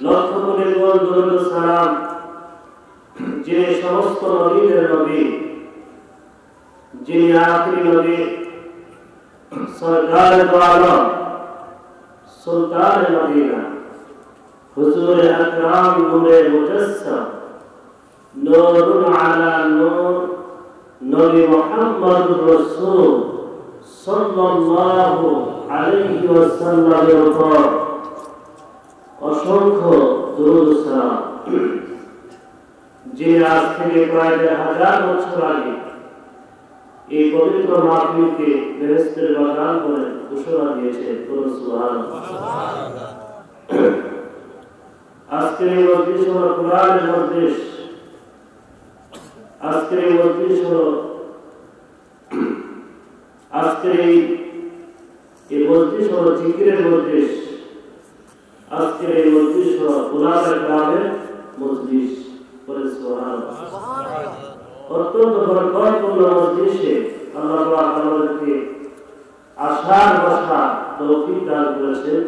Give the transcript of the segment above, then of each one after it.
লক্ষ কোটি দরুদ ও সালাম যে সমস্ত নবীদের নবী, যিনি আখিরি নবী, সরকার দো আলম, সুলতান মদিনা, হুজুর আকরাম নূরে মুজাসসাম, নূরুন আলা নূর, নবী মুহাম্মদুর রাসূল সাল্লাল্লাহু আলাইহি ওয়াসাল্লামের উপর অসংখ্য দরুদ ও সালাম। যিনি আজ থেকে প্রায় 1000 বছর আগে এই পবিত্র মাহফিলকে বেহেশতের বাগান করে ঘোষণা দিয়েছে। সুবহানাল্লাহ। আজকের এই মজলিস হলো কোরআনের মজলিস। আজকের এই মজলিস হলো জিকিরের মজলিস। আজকের এই মজলিস হলো উলামায়ে কেরামের মজলিস। অত্যন্ত বরকতপূর্ণ মজলিসে আল্লাহ পাক আমাদেরকে আসার বসা তৌফিক দান করেছেন,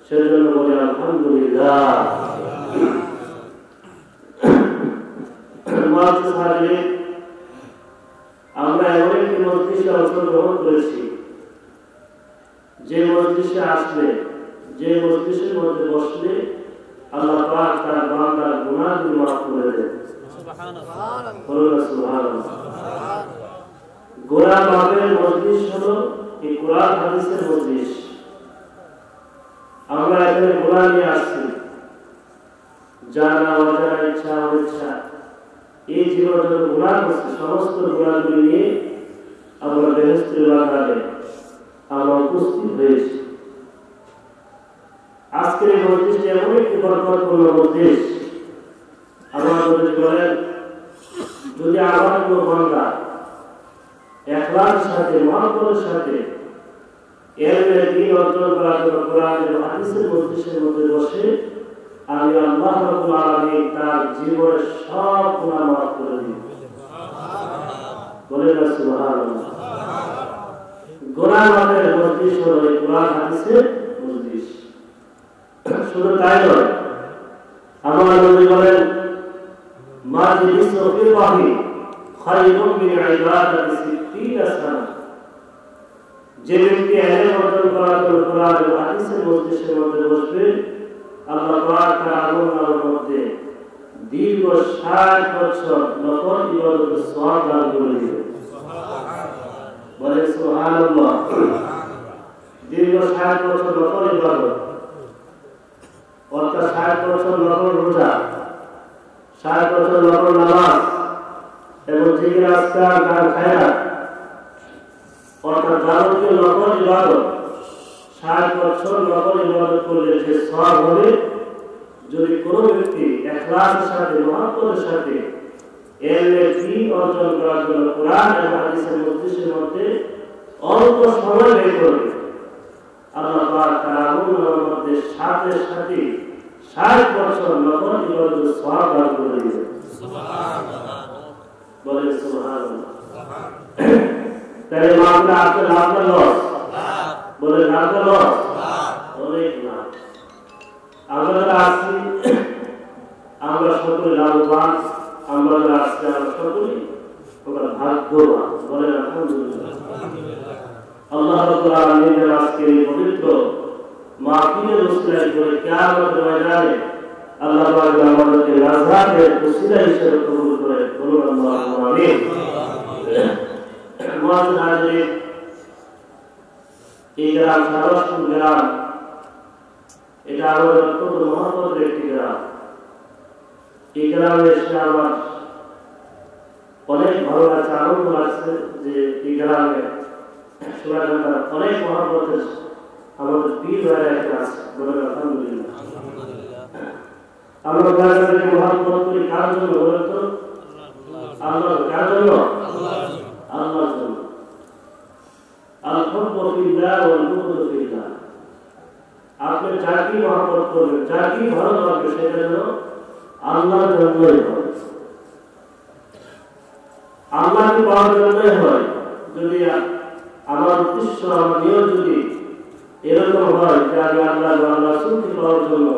সেজন্য বলি আলহামদুলিল্লাহ। আমরা এমন একটি মজলিসে অংশগ্রহণ করেছি যে মজলিসে আসলে, যে মজলিসের মধ্যে বসলে আল্লাহ পাক তার বান্দার গুনাহগুলো মাফ করে দেন। গোরা মাফের মজলিস হলো এই কোরআন হাদিসের মজলিস। আমরা এখানে গোরা নিয়ে আসছি, জানা অজানা, ইচ্ছা অনিচ্ছা, এই জীবন যত গুনাহ করছে সমস্ত গুনাহগুলি নিয়ে আমরা বেহেশতের বাগানে আমরা উপস্থিত হয়েছি। আজকের এই মজলিসটি এমন একটি বরকতপূর্ণ মজলিস। আমার বলেন, যদি আমার কোনো বান্দা ইখলাসের সাথে, মহব্বতের সাথে ইলমের দ্বীন অর্জন করার জন্য কোরআনের হাদিসের মজলিসের মধ্যে বসে, আমি আল্লাহ রাব্বুল আলামিন তার জীবনের সব গুনাহ মাফ করে দিই। বলেন সুবহানাল্লাহ। গুনাহ মাফের মজলিস হলো এই কোরআন হাদিসের মজলিস। শুধু তাই নয়, আমার নবী বলেন, মাজলিসু ফিরহি খায়রুম মিন ইবাদাতি 60 সানা। যে ব্যক্তি ইলম অর্জন করার জন্য কোরআন ও হাদিসের মজলিসের মধ্যে বসবে, আল্লাহ পাক তার আমলের মধ্যে দীর্ঘ 60 বছর নফল ইবাদতের সওয়াব দান করে দিবেন। বলে সুবহানাল্লাহ। দীর্ঘ 60 বছর নফল ইবাদত, অর্থাৎ 60 বছর নফল রোজা, 60 বছর নফল নামাজ এবং জিকির আজকার দান খায়রাত, অর্থাৎ যাবতীয় নফল ইবাদত 60 বছর নফল ইবাদত করলে যে সওয়াব হবে, যদি কোনো ব্যক্তি ইখলাসের সাথে, মহব্বতের সাথে ইলমের দ্বীন অর্জন করার জন্য কোরআন এবং হাদিসের মজলিসের মধ্যে অল্প সময় বের করবে, আল্লাহ পাক তার আমলের মধ্যে সাথে সাথে 60 বছর নফল ইবাদতের সওয়াব দান করে দিবেন। সুবহানাল্লাহ। বলে সুবহানাল্লাহ। তাহলে মামলা আসলে লাভ না লস? বলে লাভ না লস? অনেক লাভ। আমরা আসছি, আমরা সকলে লাভবান। আমরা আসছি, আমরা সকলেই ভাগ্যবান। বলে আলহামদুলিল্লাহ। আল্লাহ রাব্বুল আলামিন আজকে এই পবিত্র মাহফিলের উসিলায় করে কিয়ামতের ময়দানে আল্লাহ পাক আমাদেরকে নাজাতের উসিলা হিসেবে কবুল করে। বলুন আল্লাহুম্মা আমিন। মুআজ্জিন হাজির, এই গ্রাম সারস্বতী গ্রাম, এটা আমাদের অত্যন্ত মহত্বপূর্ণ একটি গ্রাম। এই গ্রামে এসে আমার অনেক ভালো লাগছে, আনন্দ লাগছে যে এই গ্রামে অনেক মহব্বতের আমাদের পীর ভাইরা এখানে আছে। বলেন আলহামদুলিল্লাহ। আমরা গ্রামে মহব্বত করি কার জন্য বলেন তো? আল্লাহ। কার জন্য? আল্লাহর জন্য। আল হুব্বু ফিল্লাহ ওয়াল বুগদু ফিল্লাহ। আপনি যাকে মহব্বত করবেন, যাকে ভালো লাগবে, সেটা যেন আল্লাহর জন্যই হয়, আল্লাহকে পাওয়ার জন্যই হয়। যদি আমার উদ্দেশ্য, আমার নিয়ত যদি এরকম হয় যে আমি আল্লাহ রাসূলকে পাওয়ার জন্য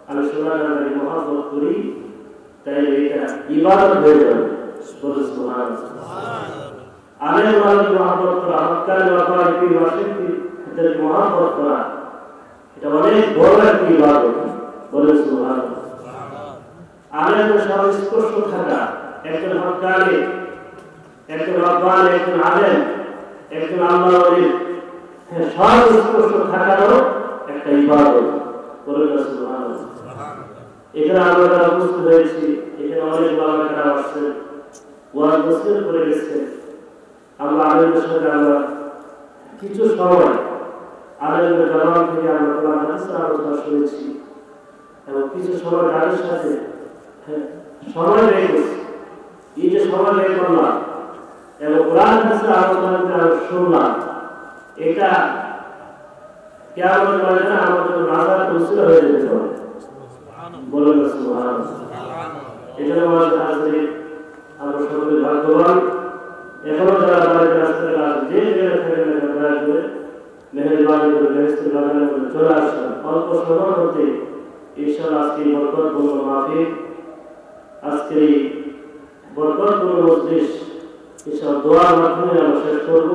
আমি শোনার আগে মহব্বত করি, তাই এটা ইবাদত হয়ে যাবে। বলে সুবহানাল্লাহ। আলেম ওলামাকে মহব্বত করা, হক্কানি ওয়াফাই পীর ওয়াসিফদের মহব্বত করা, এটা অনেক বড় একটা ইবাদত। বলে সুবহানাল্লাহ। আলেমের সংস্পর্শ থাকা, একজন হক্কানি, একজন রব্বানি, একজন আলেম, একজন আল্লাহর ওলি সংস্পর্শ থাকারও একটা ইবাদত। বলে সুবহানাল্লাহ। এখানে আমরা উপস্থিত হয়েছি, এখানে অনেক ওলামারা আসছেন, ওয়াজ নসিহত করে গেছেন। আমরা আলেমদের সঙ্গে আমরা কিছু সময় আলেমদের জবান থেকে আমরা কোরআন হাদিসের আলোচনা শুনেছি এবং কিছু সময় তাদের সাথে সময় ব্যয় করছি। এই যে সময় ব্যয় করলাম এবং কোরআন হাদিসের আলোচনা আমরা শুনলাম, এটা কিয়ামতের ময়দানে আমার জন্য নাজাত উসিলা হয়ে যেতে পারে। বলে সুবহানাল্লাহ। এজন্য আমরা সকলে ভাগ্যবান। এখনো যারা বাড়িতে রাস্তায় আছে, যে জায়গায় থাকেন না কেন, দয়া করে মেহেরবানি করে বেহেশতের বাগানে চলে আসেন। অল্প সময় মধ্যে ইনশাআল্লাহ আজকে এই বরকতপূর্ণ মাহফিল, আজকে এই বরকতপূর্ণ মজলিস ইনশাআল্লাহ দোয়ার মাধ্যমে আমরা শেষ করব।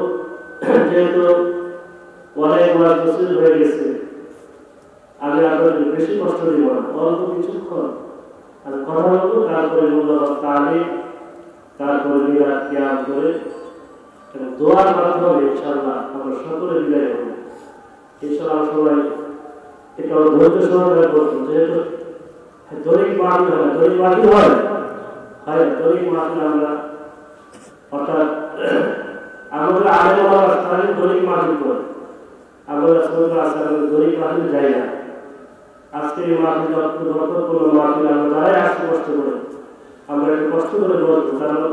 যেহেতু অনেক ওয়াজ নসিহত হয়ে গেছে, আমি আপনাদের বেশি কষ্ট দিব না, অল্প কিছুক্ষণ আর কথা বলবো, তারপরে মূল্যবান তালিম, তারপরে মিলাদ কিয়াম করে এবং দোয়ার মাধ্যমে ইনশাআল্লাহ আমরা সকলে বিদায় হব। ইনশাআল্লাহ সবাই এটা ধৈর্য সহকারে করবো। যেহেতু দৈনিক মাহফিল হয়, দৈনিক মাহফিল হয়, দৈনিক মাহফিল আমরা অর্থাৎ আমাদের আলেম ওলামা স্থানে দৈনিক মাহফিল করে, আমরা দৈনিক মাহফিল যাই না। আজকে এই মাহফিল বরকতপূর্ণ মাহফিল, আমরা তারাই আসতে কষ্ট করে, আমরা একটু কষ্ট করে বলবো, কারণ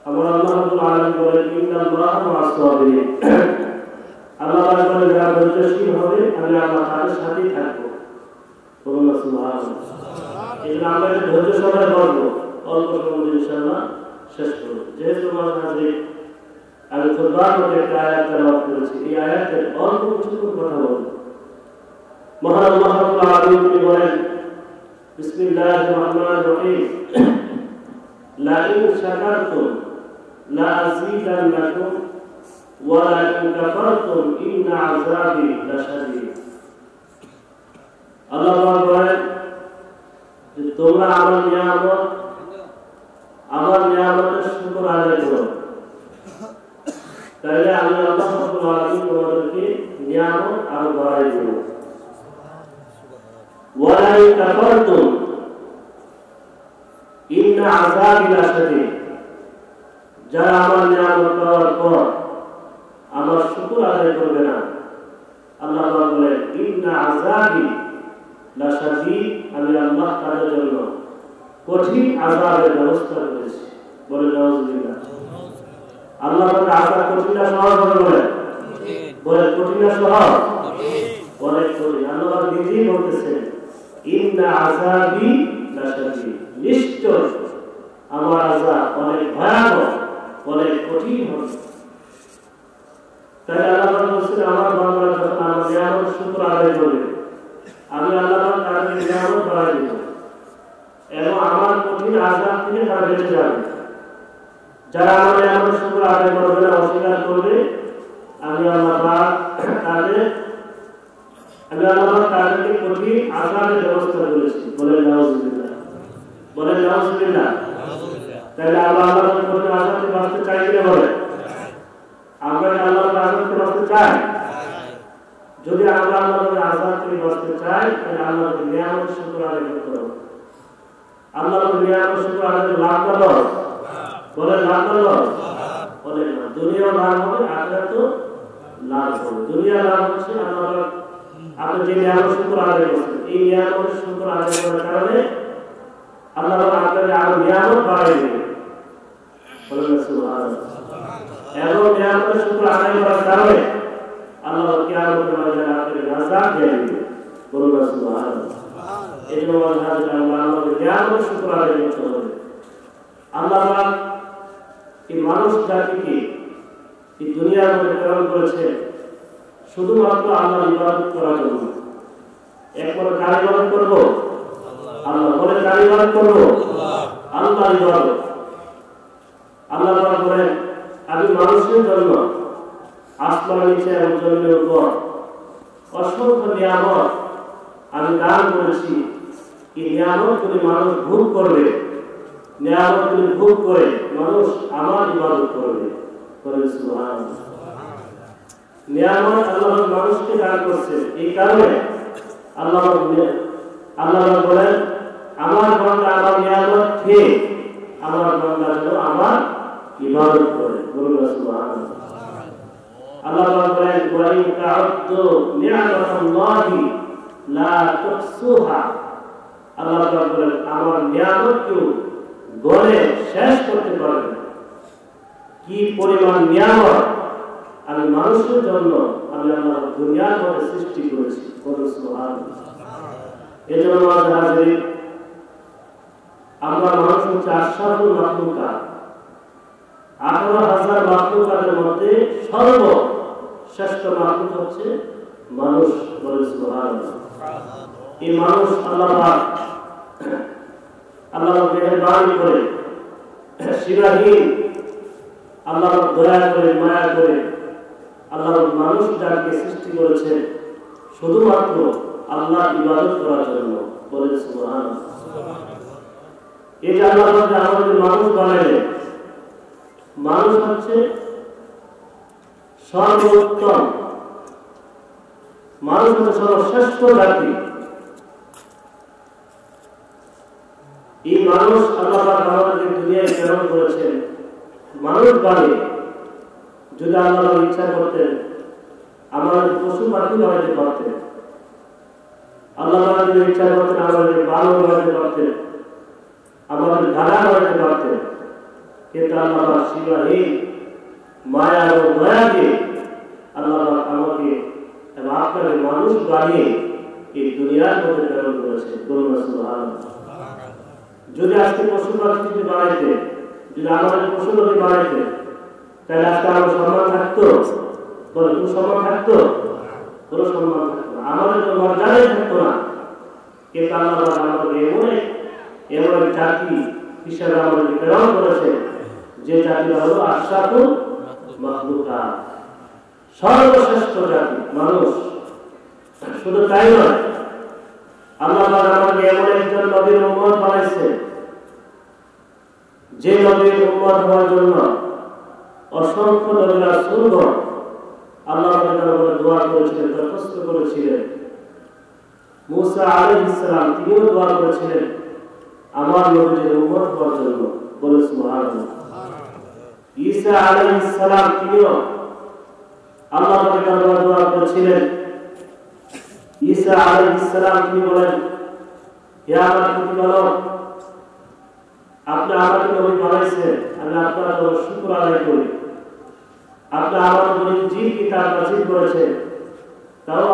আমার আল্লাহ রাব্বুল আলামিন বলেন ইন্নাল্লাহা মা'আস সাবিরিন। আল্লাহ বলেন যারা ধৈর্যশীল হবে আমি আল্লাহ তাদের সাথেই থাকবো। বলুন সুবহানাল্লাহ। এই জন্য আমরা একটু ধৈর্য সহকারে বলবো, অল্প সময় ইনশাআল্লাহ শেষ করব। যেহেতু আমি খুতবার মধ্যে একটা আয়াত তেলাওয়াত করেছি, এই আয়াতের অল্প কিছু কথা বলবো। মহান আল্লাহ রাব্বুল আলামিন তিনি বলেন বিসমিল্লাহির রহমানির রহিম লা ইন শাকারতুম লা আযীদান্নাকুম ওয়া লা ইন কাফারতুম ইন্না আযাবি লাশাদীদ। আল্লাহ বলেন যে তোমরা আমার নিয়ামতের শুকর আদায় করো, তাহলে আমি আল্লাহ রাব্বুল আলামিন তোমাদেরকে নিয়ামত আরো বাড়াই দেব। ওয়া লা ইন কাফারতুম ইন্না আযাবি লাশাদীদ। যারা আমার নিয়ামত পাওয়ার পর আমার শুকর আদায় করবে না, আল্লাহ বলেন ইন্না আযাবি লাশাদীদ, আমি আল্লাহ তাদের জন্য কঠিন আযাবের ব্যবস্থা করেছি। বলে নাউযুবিল্লাহ। আল্লাহ তাআলা আযাব কঠিন না সহজ বলে, বলে কঠিন না সহজ, অনেক কঠিন। আল্লাহ নিজেই বলতেছেন ইন্না আযাবি লাশাদীদ, নিশ্চয় আমার আযাব অনেক ভয়াবহ, অনেক কঠিন হবে। তাই আল্লাহ বলছেন আমার বান্দারা যখন আমার নিয়ামত শুকর আদায় করবে, আমি আল্লাহ তাদের নিয়ামত বাড়াই দেব এবং আমার কঠিন আযাব থেকে তারা বেঁচে যাবে। যারা আমার নিয়ামত শুকর আদায় করবে না, অস্বীকার করবে, আমি আল্লাহ তাদেরকে কঠিন আযাবের ব্যবস্থা করেছি। বলেন নাউযুবিল্লাহ। বলেন নাউযুবিল্লাহ। তাহলে আমরা আল্লাহর কঠিন আযাব থেকে বাঁচতে চাই কিনা বলেন? আমরা আল্লাহর আযাব থেকে বাঁচতে চাই? যদি আমরা আল্লাহর আযাব থেকে বাঁচতে চাই, তাহলে আল্লাহর নিয়ামত শুকর আদায় করতে হবে। আল্লাহর নিয়ামত শুকর আদায় লাভ না লস? বলেন লাভ না লস? বলেন না। দুনিয়া লাভ হবে, আখিরাতও লাভ হবে। দুনিয়া লাভ হচ্ছে আল্লাহর আপনি যে নিয়ামত শুকর আদায় করছেন, এই নিয়ামত শুকর আদায় করার কারণে আল্লাহ আপনাকে আরো নিয়ামত বাড়াই দেবে। বলেন সুবহানাল্লাহ। এবং নিয়ামত শুকর আদায় করার কারণে আল্লাহ কিয়ামতের ময়দানে আপনাকে নাজাত দিয়ে দিবে। বলুন সুবহানাল্লাহ। এই জন্য আল্লাহর নিয়ামত শুকর আদায় করতে হবে। আল্লাহ এই মানুষ জাতিকে এই দুনিয়ার মধ্যে প্রেরণ করেছে শুধুমাত্র আল্লাহর ইবাদত করার জন্য। একবারে কার ইবাদত করব? আল্লাহ। বলে কার ইবাদত করব? আল্লাহর ইবাদত। আল্লাহ তাআলা বলেন আমি মানুষের জন্য আসমানের নিচে এবং জমিনের উপর অসংখ্য নিয়ামত আমি দান করেছি। এই নিয়ামতগুলি মানুষ ভোগ করবে, নিয়ামতগুলি ভোগ করে মানুষ আমার ইবাদত করবে। সুবহানাল্লাহ। নিয়ামত আল্লাহ মানুষকে দান করছে, এই কারণে আল্লাহ বলেন আমার বান্দা আমার নিয়ামত খেয়ে আমার বান্দা যেন আমার ইবাদত করে। বলুন সুবহানাল্লাহ। আল্লাহ বলেন ওয়া ইন তা'উদ্দু নি'মাতাল্লাহি লা তুহসুহা। আল্লাহ বলেন আমার নিয়ামতকে গণে শেষ করতে পারবে না। কি পরিমাণ নিয়ামত আমি মানুষের জন্য আমি আল্লাহ দুনিয়ার মধ্যে সৃষ্টি করেছি। বলুন সুবহানাল্লাহ। এজন্য হাজিরিন আমরা মানুষ হচ্ছে আশরাফুল মাখলুকাত। 18,000 মাখলুকাতের মধ্যে সর্বশ্রেষ্ঠ মাখলুক হচ্ছে মানুষ। বলুন সুবহানাল্লাহ। এই মানুষ আল্লাহ মেহেরবানি করে সীমাহীন আল্লাহ দয়া করে মায়া করে আল্লাহ মানুষ যাকে সৃষ্টি করেছে শুধুমাত্র আল্লাহ ইবাদত করার জন্য। বলেন সুবহানাল্লাহ। এই যে আল্লাহ আমাদের মানুষ বানাইলেন, মানুষ হচ্ছে সর্বোত্তম, মানুষ হচ্ছে সর্বশ্রেষ্ঠ জাতি। এই মানুষ আল্লাহ আমাদেরকে দুনিয়ায় প্রেরণ করেছেন মানুষ বানিয়ে। যদি আল্লাহ ইচ্ছা করতেন আমাদের পশু পাখি বানাইতে পারতেন, আল্লাহ যদি ইচ্ছা করতেন আমাদের বালক বানাইতে পারতেন, আমাদের ধারা বানাইতে পারতেন। কিন্তু আল্লাহ সীমাহীন মায়া ও দয়া দিয়ে আল্লাহ আমাকে এবং আপনাকে মানুষ বানিয়ে এই দুনিয়ার মধ্যে প্রেরণ করেছে। বলুন সুবহানাল্লাহ। যদি আজকে পশু পাখি যদি বানাইতে, যদি আমাদের পশু পাখি বানাইতে, তাহলে আজকে আমার সম্মান থাকতো? বলে কোন সম্মান থাকতো? কোনো সম্মান থাকতো না, আমাদের কোনো মর্যাদাই থাকতো না। কিন্তু আল্লাহ আমাদের এমন এক জাতি হিসাবে আমাদের প্রেরণ করেছে যে জাতিটা হলো আশরাফুল মাখলুকাত, সর্বশ্রেষ্ঠ জাতি মানুষ। শুধু তাই নয়, আল্লাহ আমাকে এমন একজন নবীর উম্মত বানাইছে যে নবীর উম্মত হওয়ার জন্য অসংখ্য নবী রাসূলগণ আল্লাহ তাআলার দোয়া করেছিলেন, দরখাস্ত করেছিলেন। মুসা আলাইহিস সালাম তিনিও দোয়া করেছিলেন আমার নবীর উম্মত হওয়ার জন্য। বলে সুবহানাল্লাহ। ঈসা আলাইহিস সালাম তিনিও আল্লাহ তাআলার দোয়া করেছিলেন। ঈসা আলাইহিস সালাম তিনি বলেন হে আমার প্রতিপালক, আপনি আমাকে নবী বানাইছেন, আমি আপনার জন্য শুকর আদায় করি। আপনি আমার জন্য ইনজিল কিতাব নাযিল করেছেন, তাও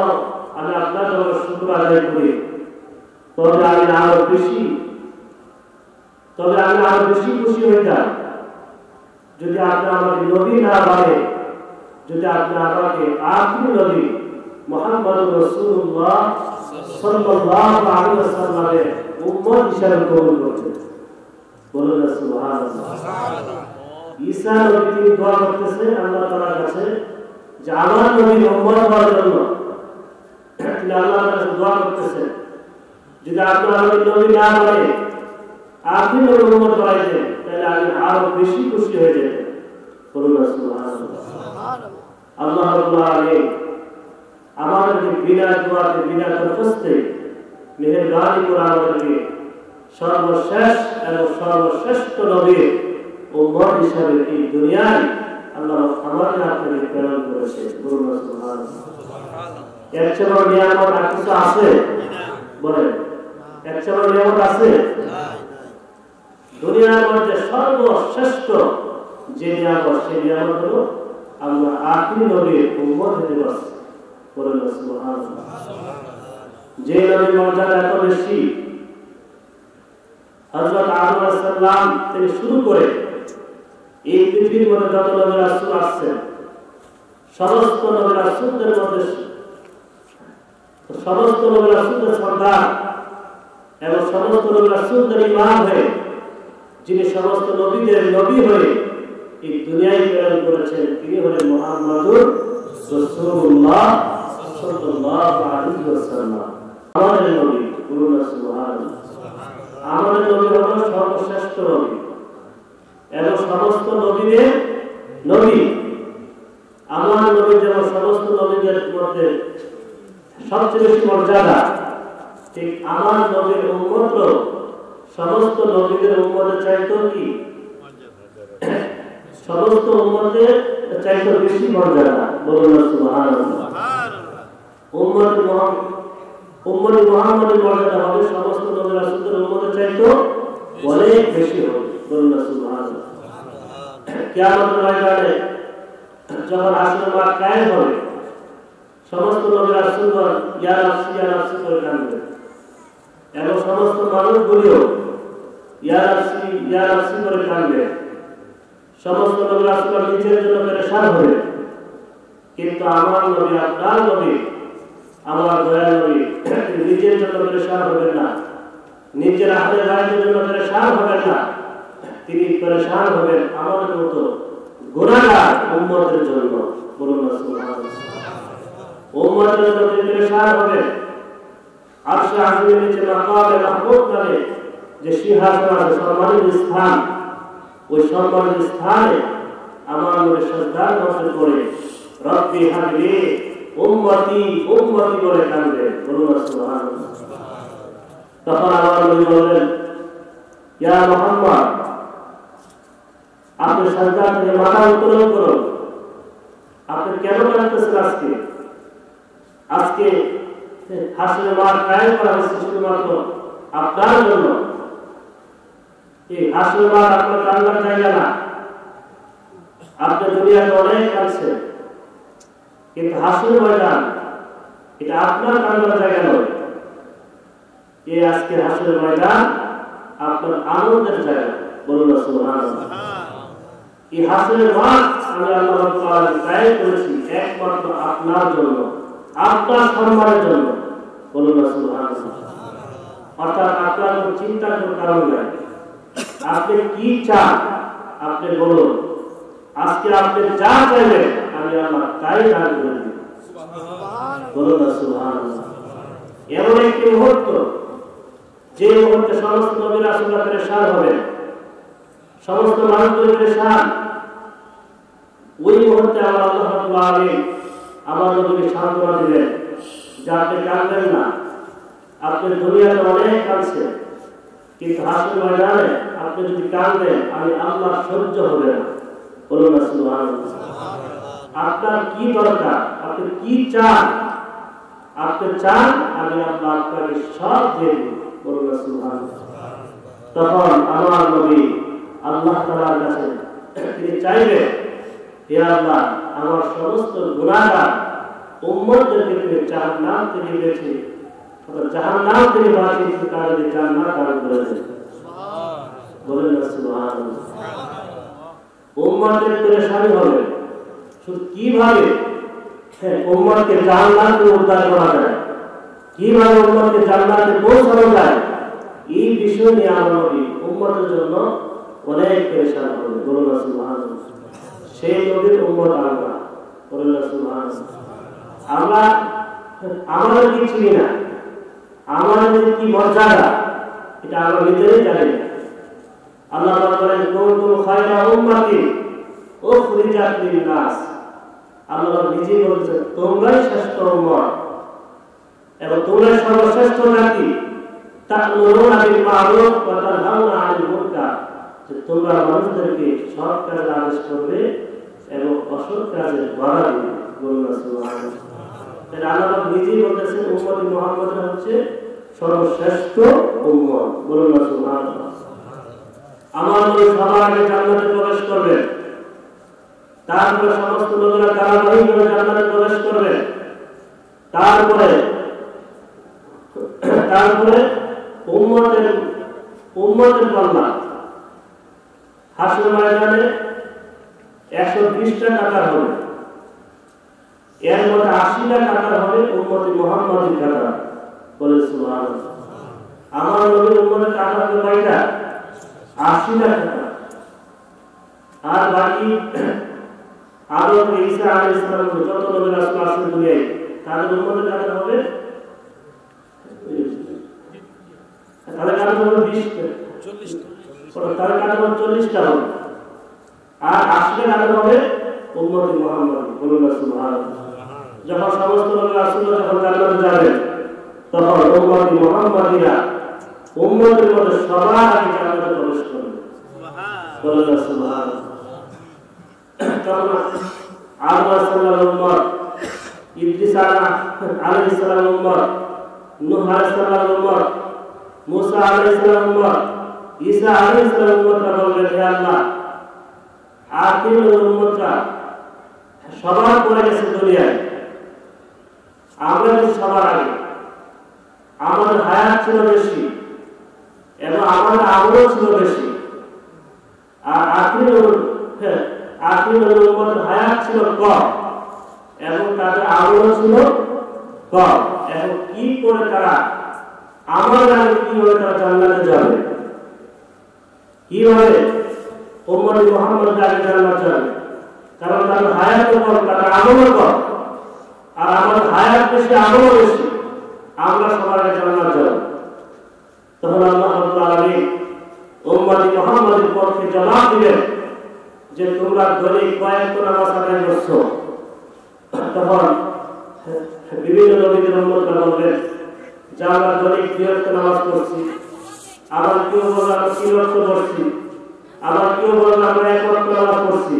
আমি আপনার জন্য শুকর আদায় করি। তবে আমি আরো বেশি খুশি হইতাম যদি আপনি আমাকে নবী না বানান, যদি আপনি আমাকে আখিরি নবী মুহাম্মদুর রাসূলুল্লাহ সাল্লাল্লাহু আলাইহি ওয়াসাল্লামের উম্মত হিসেবে কবুল করতেন। বলুন সুবহানাল্লাহ। ঈসা নবী তিনি দোয়া করতেছেন আল্লাহ তাআলার কাছে যে আমার নবীর উম্মত হওয়ার জন্য। তিনি আল্লাহর কাছে দোয়া করতেছেন যদি আপনি আমাকে নবী না বানান, আখিরি নবীর উম্মত বানাইতেন, তাহলে আমি আরো বেশি খুশি হয়ে যেতাম। বলুন সুবহানাল্লাহ। আল্লাহ রাব্বুল আলামিন আমাদেরকে বিনা দোয়াতে বিনা দরখাস্তে মেহেরবানি করে আমাদেরকে সর্বশেষ এবং সর্বশ্রেষ্ঠ নবীর উম্মত হিসাবে এই দুনিয়ায় আল্লাহ আমাদের আপনাকে প্রেরণ করেছে। বলুন সুবহানাল্লাহ। এর চেয়ে বড় নিয়ামত আর কিছু আছে? বলেন, এর চেয়ে বড় নিয়ামত আছে? দুনিয়ার মধ্যে সর্বশ্রেষ্ঠ যে নিয়ামত, সেই নিয়ামত হলো আমরা আখিরি নবীর উম্মত হতে পারছি। বলুন সুবহানাল্লাহ। যে নবীর মর্যাদা এত বেশি, হযরত আদম আলাইহিস সালাম থেকে শুরু করে এই পৃথিবীর মধ্যে যত নবী রাসূল আসছেন, সমস্ত নবী রাসূলদের মধ্যে সমস্ত নবী রাসূলের সর্দার এবং সমস্ত নবী রাসূলদের ইমাম হয়ে যিনি সমস্ত নবীদের নবী হয়ে এই দুনিয়ায় প্রেরণ করেছেন তিনি হলেন মুহাম্মদুর রাসূলুল্লাহ সাল্লাল্লাহু আলাইহি ওয়াসাল্লাম। আমাদের নবী বলুন সুবহানাল্লাহ। আমাদের নবী হলেন সর্বশ্রেষ্ঠ নবী এবং সমস্ত নবীদের নবী। আমার নবী যেমন সমস্ত নবীদের মধ্যে সবচেয়ে বেশি মর্যাদা, ঠিক আমার নবীর উম্মত সমস্ত নবীদের উম্মতের চাইতেও কি সমস্ত উম্মতের চাইতে বেশি মর্যাদা। বলুন সুবহানাল্লাহ। উম্মত মুহাম্মদের মর্যাদা হবে সমস্ত নবী রাসূলদের উম্মতের চাইতে অনেক বেশি হবে। বলুন সুবহানাল্লাহ। কিয়ামতের ময়দানে যখন হাসরের মাঠ কায়েম হবে সমস্ত নবী রাসূলগণ ইয়া রাসূল ইয়া রাসূল করে কাঁদবে এবং সমস্ত মানুষগুলিও ইয়া রাসূল করে কাঁদবে। সমস্ত নবী রাসূলগণ নিজের জন্য পেরেশান হবে, কিন্তু আমার নবী আপনার নবী আমার দয়াল নবী নিজের জন্য পেরেশান হবেন না, নিজের আহলে বাইতের জন্য পেরেশান হবেন না, তিনি পেরেশান হবেন আমাদের মতো গুনাহগার উম্মতের জন্য। বলুন সুবহানাল্লাহ। উম্মতের জন্য তিনি পেরেশান হবেন। আরশে আজিমের নিচে মাকামে মাহমুদ নামে যে সিংহাসন আছে, সম্মানিত স্থান, ওই সম্মানিত স্থানে আমার নবী সিজদার করতে পড়ে রব্বি হাবলি উম্মতি উম্মতি বলে কাঁদবে। বলুন সুবহানাল্লাহ। তখন আমার নবী বললেন ইয়া মুহাম্মদ আপনি সিজদা থেকে মাথা উত্তোলন করুন। আপনি কেন কাঁদতেছেন? আজকে হাসরের মাঠ কায়েম করা হয়েছে শুধুমাত্র আপনার জন্য। এই হাসরের মাঠ আপনার কান্নার জায়গা না। আপনি দুনিয়াতে অনেক কাঁদছেন, কিন্তু হাসরের ময়দান এটা আপনার কান্নার জায়গা নয়। এই আজকে হাসরের ময়দান আপনার আনন্দের জায়গা। বলুন সুবহানাল্লাহ। এই হাসরের মাঠ আমি আল্লাহ রাব্বুল আলামিন কায়েম করেছি একমাত্র আপনার জন্য, আপনার সম্মানের জন্য। বলুন সুবহানাল্লাহ। অর্থাৎ আপনার কোনো চিন্তার কোনো কারণ নাই। আপনি কি চান আপনি বলুন, আজকে আপনি যা চাইবেন আমি আল্লাহ তাই দান করে দিব। বলুন সুবহানাল্লাহ। এমন একটি মুহূর্ত যে মুহূর্তে সমস্ত নবী রাসূলরা পেরেশান হবেন, সমস্ত মানুষগুলো পেরেশান, ওই মুহূর্তে আমার আল্লাহ রাব্বুল আলামিন আমার নবীকে সান্ত্বনা দিলেন যে আপনি কাঁদবেন না। আপনি দুনিয়াতে অনেক কাঁদছেন, কিন্তু হাসরের ময়দানে আপনি যদি কাঁদেন আমি আল্লাহ সহ্য হবে না। বলুন সুবহানাল্লাহ। আপনার কি দরকার, আপনি কি চান? আপনি চান আমি আল্লাহ আপনাকে সব দিয়ে দেব। বলুন সুবহানাল্লাহ। তখন আমার নবী আল্লাহ তাআলার কাছে তিনি চাইবেন হে আল্লাহ আমার সমস্ত গুনাহগার উম্মতদেরকে তুমি জাহান্নাম থেকে বেঁচে জাহান্নাম থেকে বাঁচিয়ে তাদের জান্নাত দান করে দেন। বলেন সুবহানাল্লাহ। উম্মতের পেরেশানি হবে শুধু কিভাবে উম্মতকে জান্নাত থেকে উদ্ধার করা যায়, কিভাবে উম্মতকে জান্নাতে পৌঁছানো যায়, এই বিষয় নিয়ে আমার নবী উম্মতের জন্য অনেক পেরেশান হবে। বলুন সুবহানাল্লাহ। সেই নবীর উম্মত আমরা। বলুন সুবহানাল্লাহ। আমরা আমাদের কি চিনি না, আমাদের কি মর্যাদা এটা আমরা নিজেরাই জানি না। আল্লাহ তাআলা বলেন কুনতুম খায়রা উম্মাতিন উখরিজাত লিন-নাস। আল্লাহ নিজেই বলেছেন তোমরাই শ্রেষ্ঠ উম্মত এবং তোমরাই সর্বশ্রেষ্ঠ জাতি। তা'মুরুনা বিল মা'রুফ ওয়া তানহাউনা আনিল মুনকার, যে তোমরা মানুষদেরকে সৎ কাজের আদেশ করবে এবং অসৎ কাজের বাধা দিবে। বলুন সুবহানাল্লাহ। তাহলে আল্লাহ নিজেই বলতেছেন উম্মত মুহাম্মদ হচ্ছে সর্বশ্রেষ্ঠ উম্মত। বলুন সুবহানাল্লাহ। আমার নবী সবার আগে জান্নাতে প্রবেশ করবেন, তারপরে সমস্ত নবীরা ধারাবাহিকভাবে জান্নাতে প্রবেশ করবেন, তারপরে উম্মতের পাল্লা হাসরের ময়দানে 120টা কাতার হবে। এর মধ্যে 80টা কাতার হবে উম্মতি মুহাম্মাদির কাতার। বলে সুবহানাল্লাহ। আমার নবীর উম্মতের কাতার হবে কয়টা? 80টা কাতার। আর বাকি আদম ঈসা আলাইহিস সালাম যত নবী রাসূল আছেন দুনিয়ায় তাদের উম্মতের কাতার হবে তাদের কাতার হবে 40টা, তাদের কাতার হবে 40টা হবে। আর 80টা কাতার হবে উম্মতি মুহাম্মাদি। বলুন সুবহানাল্লাহ। যখন সমস্ত নবী রাসূলরা যখন জান্নাতে যাবেন তখন উম্মতি মুহাম্মাদিরা উম্মতের মধ্যে সবার আগে জান্নাতে প্রবেশ করবে। সুবহানাল্লাহ। বলুন সুবহানাল্লাহ। তখন আদম আলাইহিস উম্মত, ইদ্রিস আলাইহিস সালাম উম্মত, নূহ আলাইহিস সালাম উম্মত, মুসা আলাইহিস সালাম উম্মত, ঈসা আলাইহিস সালাম উম্মতরা বলবেন, হে আল্লাহ, আখির উম্মতরা সবার পরে গেছে দুনিয়ায়, আমরা সবার আগে, আমাদের হায়াত ছিল বেশি এবং আমাদের আমলও ছিল বেশি। আর আখির উম্মতের হায়াত ছিল কম এবং তাদের আমলও ছিল কম। এবং কি করে তারা আমার আগে কিভাবে তারা জান্নাতে যাবে? কিভাবে উম্মতি মুহাম্মদ আগে জান্নাতে যাবে? কারণ তাদের হায়াত কম, তাদের আমলও কম। আর আমাদের হায়াত বেশি, আমলও বেশি, আমরা সবার আগে জান্নাতে যাব। তখন আল্লাহ রাব্বুল আলামিন উম্মতি মুহাম্মাদের পক্ষে জবাব দিবেন যে তোমরা দৈনিক কয়েকটা নামাজ আদায় করছো। তখন বিভিন্ন নবীদের উম্মতরা বলবেন যে আমরা দৈনিক 2 ওয়াক্ত নামাজ পড়ছি, আবার কেউ বলল আমরা 3 ওয়াক্ত পড়ছি, আবার কেউ বলল আমরা 1 ওয়াক্ত নামাজ পড়ছি।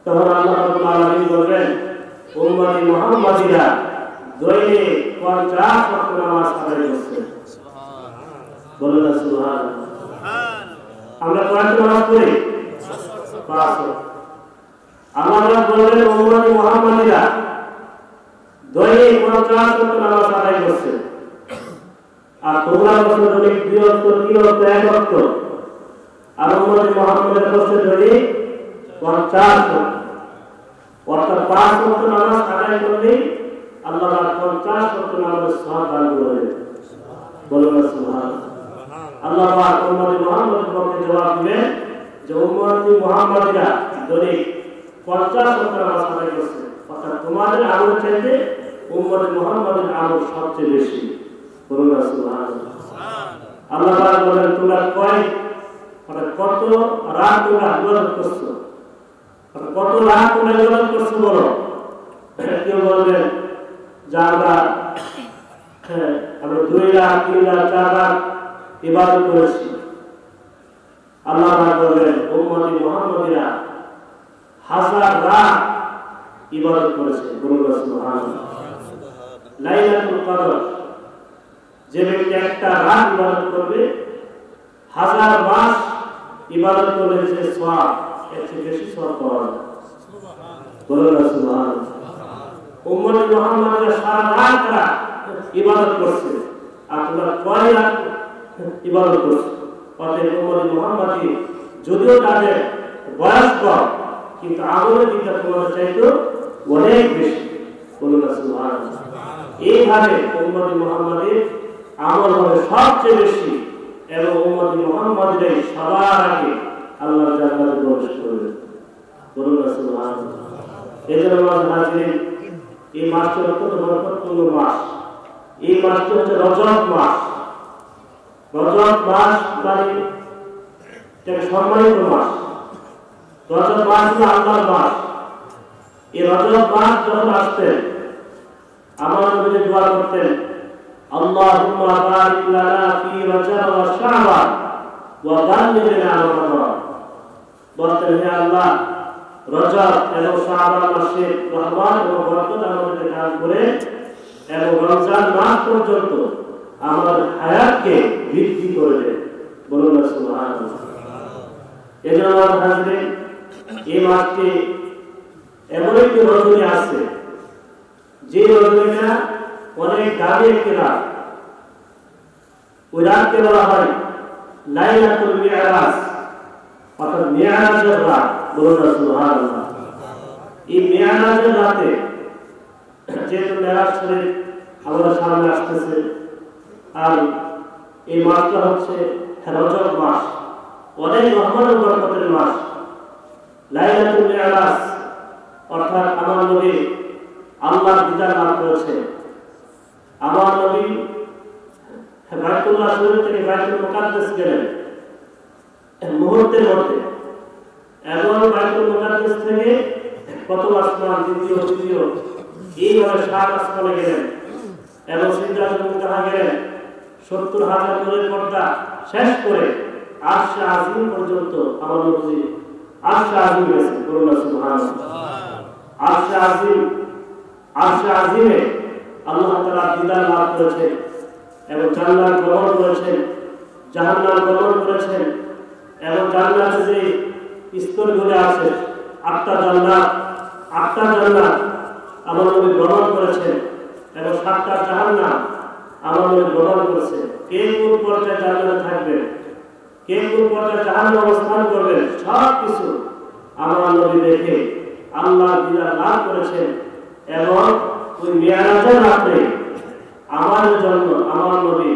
তখন আল্লাহ রাব্বুল আলামিন বলবেন উম্মতি মুহাম্মাদিরা দৈনিক 50 ওয়াক্ত নামাজ আদায় করছে। সুবহানাল্লাহ। বলুন সুবহানাল্লাহ। আমরা কয়টা নামাজ পড়ি? 5 ওয়াক্ত। আল্লাহ বলবেন উম্মতি মুহাম্মাদিরা দৈনিক 50 ওয়াক্ত নামাজ আদায় করছে। আর তোমরা বলছো দৈনিক 2 ওয়াক্ত, 3 ওয়াক্ত, 1 ওয়াক্ত। আর উম্মতি মুহাম্মাদের বলছে দৈনিক 50 ওয়াক্ত। অর্থাৎ 5 ওয়াক্ত নামাজ আদায় করলে আল্লাহ 50 ওয়াক্ত নামাজের সওয়াব দান করবেন। বলুন সুবহানাল্লাহ। আল্লাহ পাক উম্মতি মুহাম্মাদের পক্ষে জবাব দিবেন যে উম্মতি মুহাম্মাদিরা দৈনিক 50 ওয়াক্ত নামাজ আদায় করছে। অর্থাৎ তোমাদের আমল চাইতে উম্মতি মুহাম্মাদের আমল সবচেয়ে বেশি। বলুন সুবহানাল্লাহ। আল্লাহ পাক বলেন তোমরা কত রাত তোমরা ইবাদত করছো, কত রাত তোমরা ইবাদত করছো বলো। কেউ বলবেন যে আমরা 2 রাত, 3 রাত, 4 রাত ইবাদত করেছি। আল্লাহ পাক বলেন উম্মতি মুহাম্মাদিরা 1000 রাত ইবাদত করেছে। বলুন সুবহানাল্লাহ। লাইলাতুল কদর যে ব্যক্তি একটা রাত ইবাদত করবে 1000 মাস ইবাদত করলে যে সওয়াব এর চেয়ে বেশি সওয়াব পাওয়া যায়। বলুন সুবহানাল্লাহ। উম্মতি মুহাম্মাদিরা সারা রাত ইবাদত করছে আর তোমরা কয় রাত ইবাদত করছো। অতএব উম্মতি মুহাম্মাদি যদিও তাদের বয়স কম কিন্তু আমলের দিকটা তোমাদের চাইতে অনেক বেশি। বলুন সুবহানাল্লাহ। এইভাবে উম্মতি মুহাম্মাদের আমল হবে সবচেয়ে বেশি এবং উম্মতি মুহাম্মাদিরাই সবার আগে আল্লাহর জান্নাতে প্রবেশ করবে। বলুন সুবহানাল্লাহ। এজন্য হাজির এই মাসটি অত্যন্ত বরকতপূর্ণ মাস। এই মাসটি হচ্ছে রজব মাস। রজব মাস মানে সম্মানিত মাস। রজব মাস হলো আল্লাহর মাস। এই রজব মাস যখন আসতেন আমার নবী দোয়া করতেন আল্লাহুম্মা বারিক লানা ফি রজব ওয়া শাবান ওয়া বাল্লিগনা রমাদান। বলতেন হে আল্লাহ রজব এবং শাবান মাসে রহমত এবং বরকত আমাদেরকে দান করে এবং রমজান মাস পর্যন্ত আমাদের হায়াতকে বৃদ্ধি করে দেন। বলুন সুবহানাল্লাহ। এজন্য হাজির এই মাসটি এমন একটি রজনী আছে যে রজনীটা অনেক দামি একটি রাত। ওই রাতকে বলা হয় লাইলাতুল মি'রাজ, অর্থাৎ মি'রাজের রাত। বলুন সুবহানাল্লাহ। এই মি'রাজের রাতে যেহেতু মেরাজ শরীফ আমাদের সামনে আসতেছে, আর এই মাসটা হচ্ছে রজব মাস, অনেক রহমত ও বরকতের মাস। লাইলাতুল মিরাজ অর্থাৎ আমার নবী আল্লাহর দিদার লাভ করেছে। আমার নবী বাইতুল্লাহ শরীফ থেকে বাইতুল মুকাদ্দাস গেলেন মুহূর্তের মধ্যে, এবং বাইতুল মুকাদ্দাস থেকে প্রথম আসমান, দ্বিতীয়, তৃতীয়, এইভাবে 7 আসমানে গেলেন এবং সিদরাতুল মুনতাহা গেলেন। 70,000 নূরের পর্দা শেষ করে আরশে আজিম পর্যন্ত আমার নবী আরশে আজিম গেছেন। বলুন সুবহানাল্লাহ। আরশে আজিমে আল্লাহ তাআলা দিদার লাভ করেছেন এবং জান্নাত গ্রহণ করেছেন, জাহান্নাম গ্রহণ করেছেন, এবং জান্নাতে যে স্তরগুলো আছে 8টা জান্নাত আমার নবী গ্রহণ করেছেন, এবং 7টা জাহান্নাম আমার নবী গ্রহণ করেছেন। কে কোন পর্যায়ে জান্নাতে থাকবেন, কে কোন পর্যায়ে জাহান্নামে অবস্থান করবেন, সব কিছু আমার নবী দেখে আল্লাহ দিদার লাভ করেছেন। এবং ওই মিরাজের রাতে আমাদের জন্য আমার নবী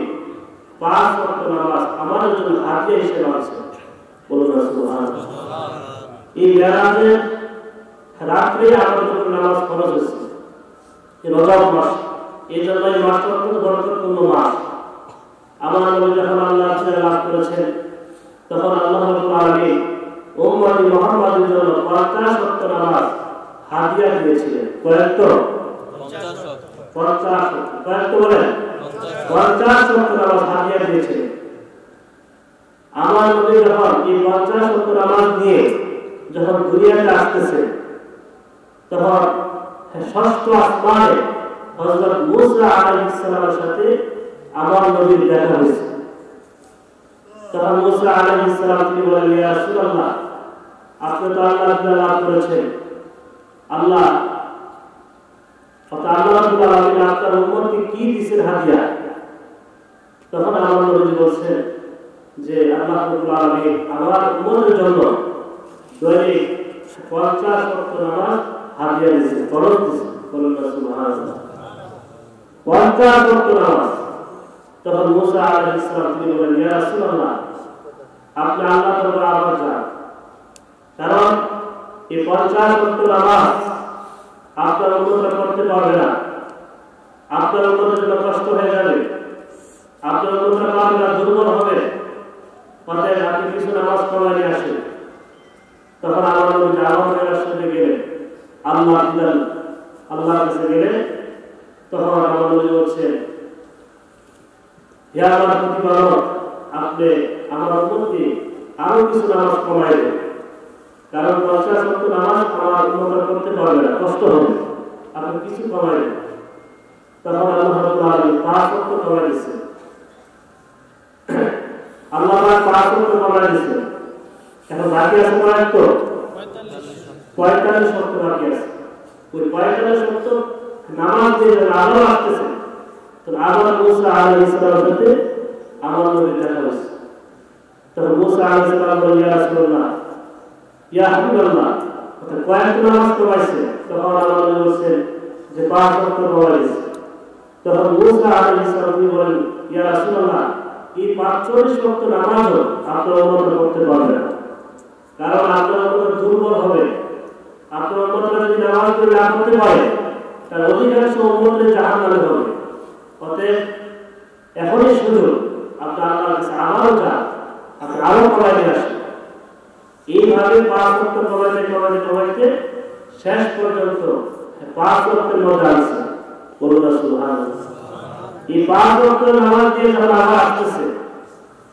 5 ওয়াক্ত নামাজ আমাদের জন্য হাদিয়া হিসেবে আছে। বলুন সুবহানাল্লাহ। এই মিরাজের রাত্রে আমাদের জন্য নামাজ ফরজ হয়েছে, এই রজব মাস। এই জন্য এই মাসটা অত্যন্ত বরকতপূর্ণ মাস। আমার নবী যখন আল্লাহর দিদার লাভ করেছেন, তখন আল্লাহ রাব্বুল আলামিন উম্মতি মুহাম্মাদের জন্য 50 ওয়াক্ত নামাজ হাদিয়া দিয়েছিলেন। কয়েকত 50 কয়েকত বলেন 50 ওয়াক্ত নামাজ হাদিয়া দিয়েছিলেন। আমার নবী যখন এই 50 ওয়াক্ত নামাজ নিয়ে যখন দুনিয়াতে আসতেছে, তখন 6ষ্ঠ আসমানে হযরত মুসা আলাইহিস সালামের সাথে আমার নবীর দেখা হয়েছে। তখন মুসা আলাইহিস সালাম তিনি বলেন, ইয়া রাসূলুল্লাহ, আপনি তো আল্লাহর দিদার লাভ করেছেন, আল্লাহ রাব্বুল আলামিন আপনার উম্মতকে কি দিয়েছেন হাদিয়া? তখন আমার নবী বলছেন যে আল্লাহ রাব্বুল আলামিন আমার উম্মতের জন্য দৈনিক 50 ওয়াক্ত নামাজ হাদিয়া দিয়েছেন, ফরজ দিয়েছেন। বলুন সুবহানাল্লাহ। 50 ওয়াক্ত নামাজ। তখন মুসা আলাইহিস সালাম তিনি বলেন, ইয়া রাসূলুল্লাহ, আপনি আল্লাহর দরবারে আবার যান, কারণ এই 50 ওয়াক্ত নামাজ আপনার উম্মতরা করতে পারবে না, আপনার উম্মতের জন্য কষ্ট হয়ে যাবে, আপনার উম্মতরা পারবে না, দুর্বল হবে। অতএব আপনি কিছু নামাজ পড়ায় নিয়ে আসেন। তখন আমার নবী আল্লাহর সাথে গেলেন, আল্লাহর কাছে গেলেন। তখন আমার নবী বলছেন, হে আমার প্রতিপালক, আপনি আমার উম্মতকে আরো কিছু নামাজ পড়ায় দেন, কারণ 50 ওয়াক্ত নামাজ আমার উম্মতরা করতে পারবে না, কষ্ট হবে, আপনি কিছু কমায় দেন। তখন আল্লাহ রাব্বুল আলামিন 5 ওয়াক্ত কমায় দিয়েছেন। আল্লাহ 5 ওয়াক্ত কমায় দিয়েছেন। এখন বাকি আছে কত? 45 ওয়াক্ত বাকি আছে। ওই 45 ওয়াক্ত নামাজ যে আলো আসতেছে, তো আবার মুসা আলাইহিস সালামের সাথে আমার নবী দেখা হয়েছে। তখন মুসা আলাইহিস সালাম বললেন, ইয়া রাসূলুল্লাহ, ইয়া হাবিবাল্লাহ, কয়েকটা নামাজ পড়াইছে। তখন আমার নবী বলছেন যে 5 ওয়াক্ত পড়াইছে। তখন মুসা আলাইহিস সালাম বলেন, ইয়া রাসূলুল্লাহ, এই 45 ওয়াক্ত নামাজও আপনার উম্মতরা করতে পারবে না, কারণ আপনার উম্মত দুর্বল হবে। আপনার উম্মতরা যদি নামাজ পড়ে না করতে পারে, তার অধিকাংশ উম্মতের জাহান্নামে হবে। অতএব এখনই সুযোগ, আপনি আল্লাহর কাছে আবারও যান, আপনি আরো কমাইতে আসেন। এইভাবে 5 ওয়াক্ত কমাইতে শেষ পর্যন্ত 5 ওয়াক্তের মধ্যে আছে। বলুন সুবহানাল্লাহ। এই 5 ওয়াক্ত নামাজ দিয়ে যখন আবার আসতেছে,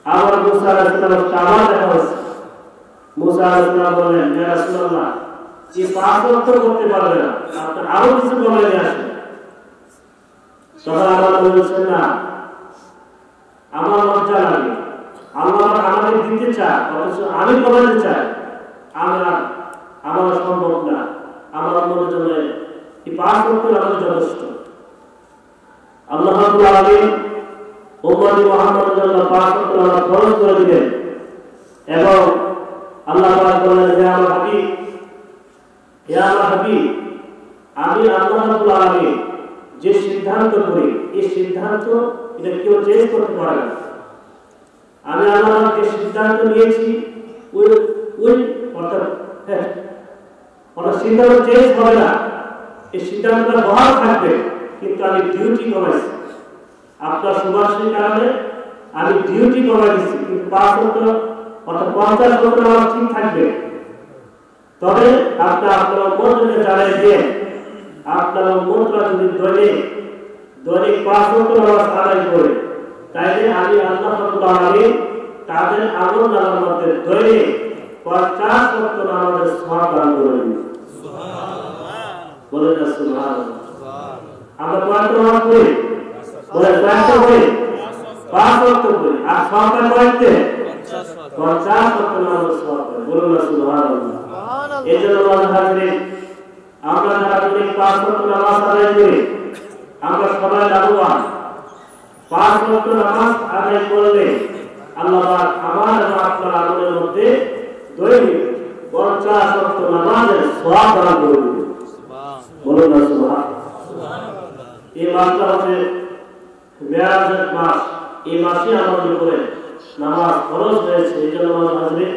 আবার মুসা আলাইহিস সালাম আবার দেখা হয়েছে। মুসা আলাইহিস সালাম বললেন, ইয়া রাসূলুল্লাহ, এই 5 ওয়াক্ত করতে পারবে না, আপনি আরো কিছু কমাইতে আসেন। তখন আল্লাহ বলছেন, না, আমার লজ্জা লাগে, আল্লাহ আমাকে দিতে চায়, অথচ আমি কমাতে চাই, আমার সম্ভব না। আমার উম্মতের জন্য এই 5 ওয়াক্ত নামাজ যথেষ্ট। আল্লাহ রাব্বুল আলামিন উম্মতি মুহাম্মাদের জন্য 5 ওয়াক্ত নামাজ ফরজ করে দিলেন, এবং আল্লাহ পাক বলেন, হে আমার হাবিব, আমি আল্লাহ রাব্বুল আলামিন যে সিদ্ধান্ত করি এই সিদ্ধান্ত এটা কেউ চেঞ্জ করতে পারে না। আমি আল্লাহ যে সিদ্ধান্ত নিয়েছি ওই ওই অর্থাৎ সিদ্ধান্ত চেঞ্জ হবে না, এই সিদ্ধান্তটা বহাল থাকবে, কিন্তু আমি ডিউটি কমাইছি। আপনার সুভাষের কারণে আমি ডিউটি কমাই দিচ্ছি, কিন্তু 5 ওয়াক্ত অর্থাৎ 50 ওয়াক্ত নামাজ ঠিক থাকবে। তবে আপনার উম্মতকে জানাই দিয়ে আপনার উম্মতরা যদি দৈনিক 5 ওয়াক্ত নামাজ আদায় করে, তাইলে আমি আল্লাহ রাব্বুল আলামিন তাদের আমলনামার মধ্যে দৈনিক 50 ওয়াক্ত নামাজের সওয়াব দান করে দিবেন। সুবহানাল্লাহ, বলেন না সুবহানাল্লাহ। আমরা কত নামাজ পড়ি? বলে কত পড়ি? 5 ওয়াক্ত পড়ি। আর সওয়াবটা কয়তে? 50 ওয়াক্ত নামাজের সওয়াব। বলেন না সুবহানাল্লাহ। এজন্য আল্লাহ হাজির আমরা যারা দৈনিক 5 ওয়াক্ত নামাজ আদায় করি আমরা সবাই লাভবান। 5 ওয়াক্ত নামাজ আদায় করলে আল্লাহ পাক আমার এবং আপনার আমলের মধ্যে দৈনিক 50 ওয়াক্ত নামাজের সওয়াব দান করে দিবেন। বলুন না সুবহানাল্লাহ। এই মাসটা হচ্ছে মেরাজের মাস। এই মাসে আমাদের উপরে নামাজ ফরজ হয়েছে। এই জন্য আমাদের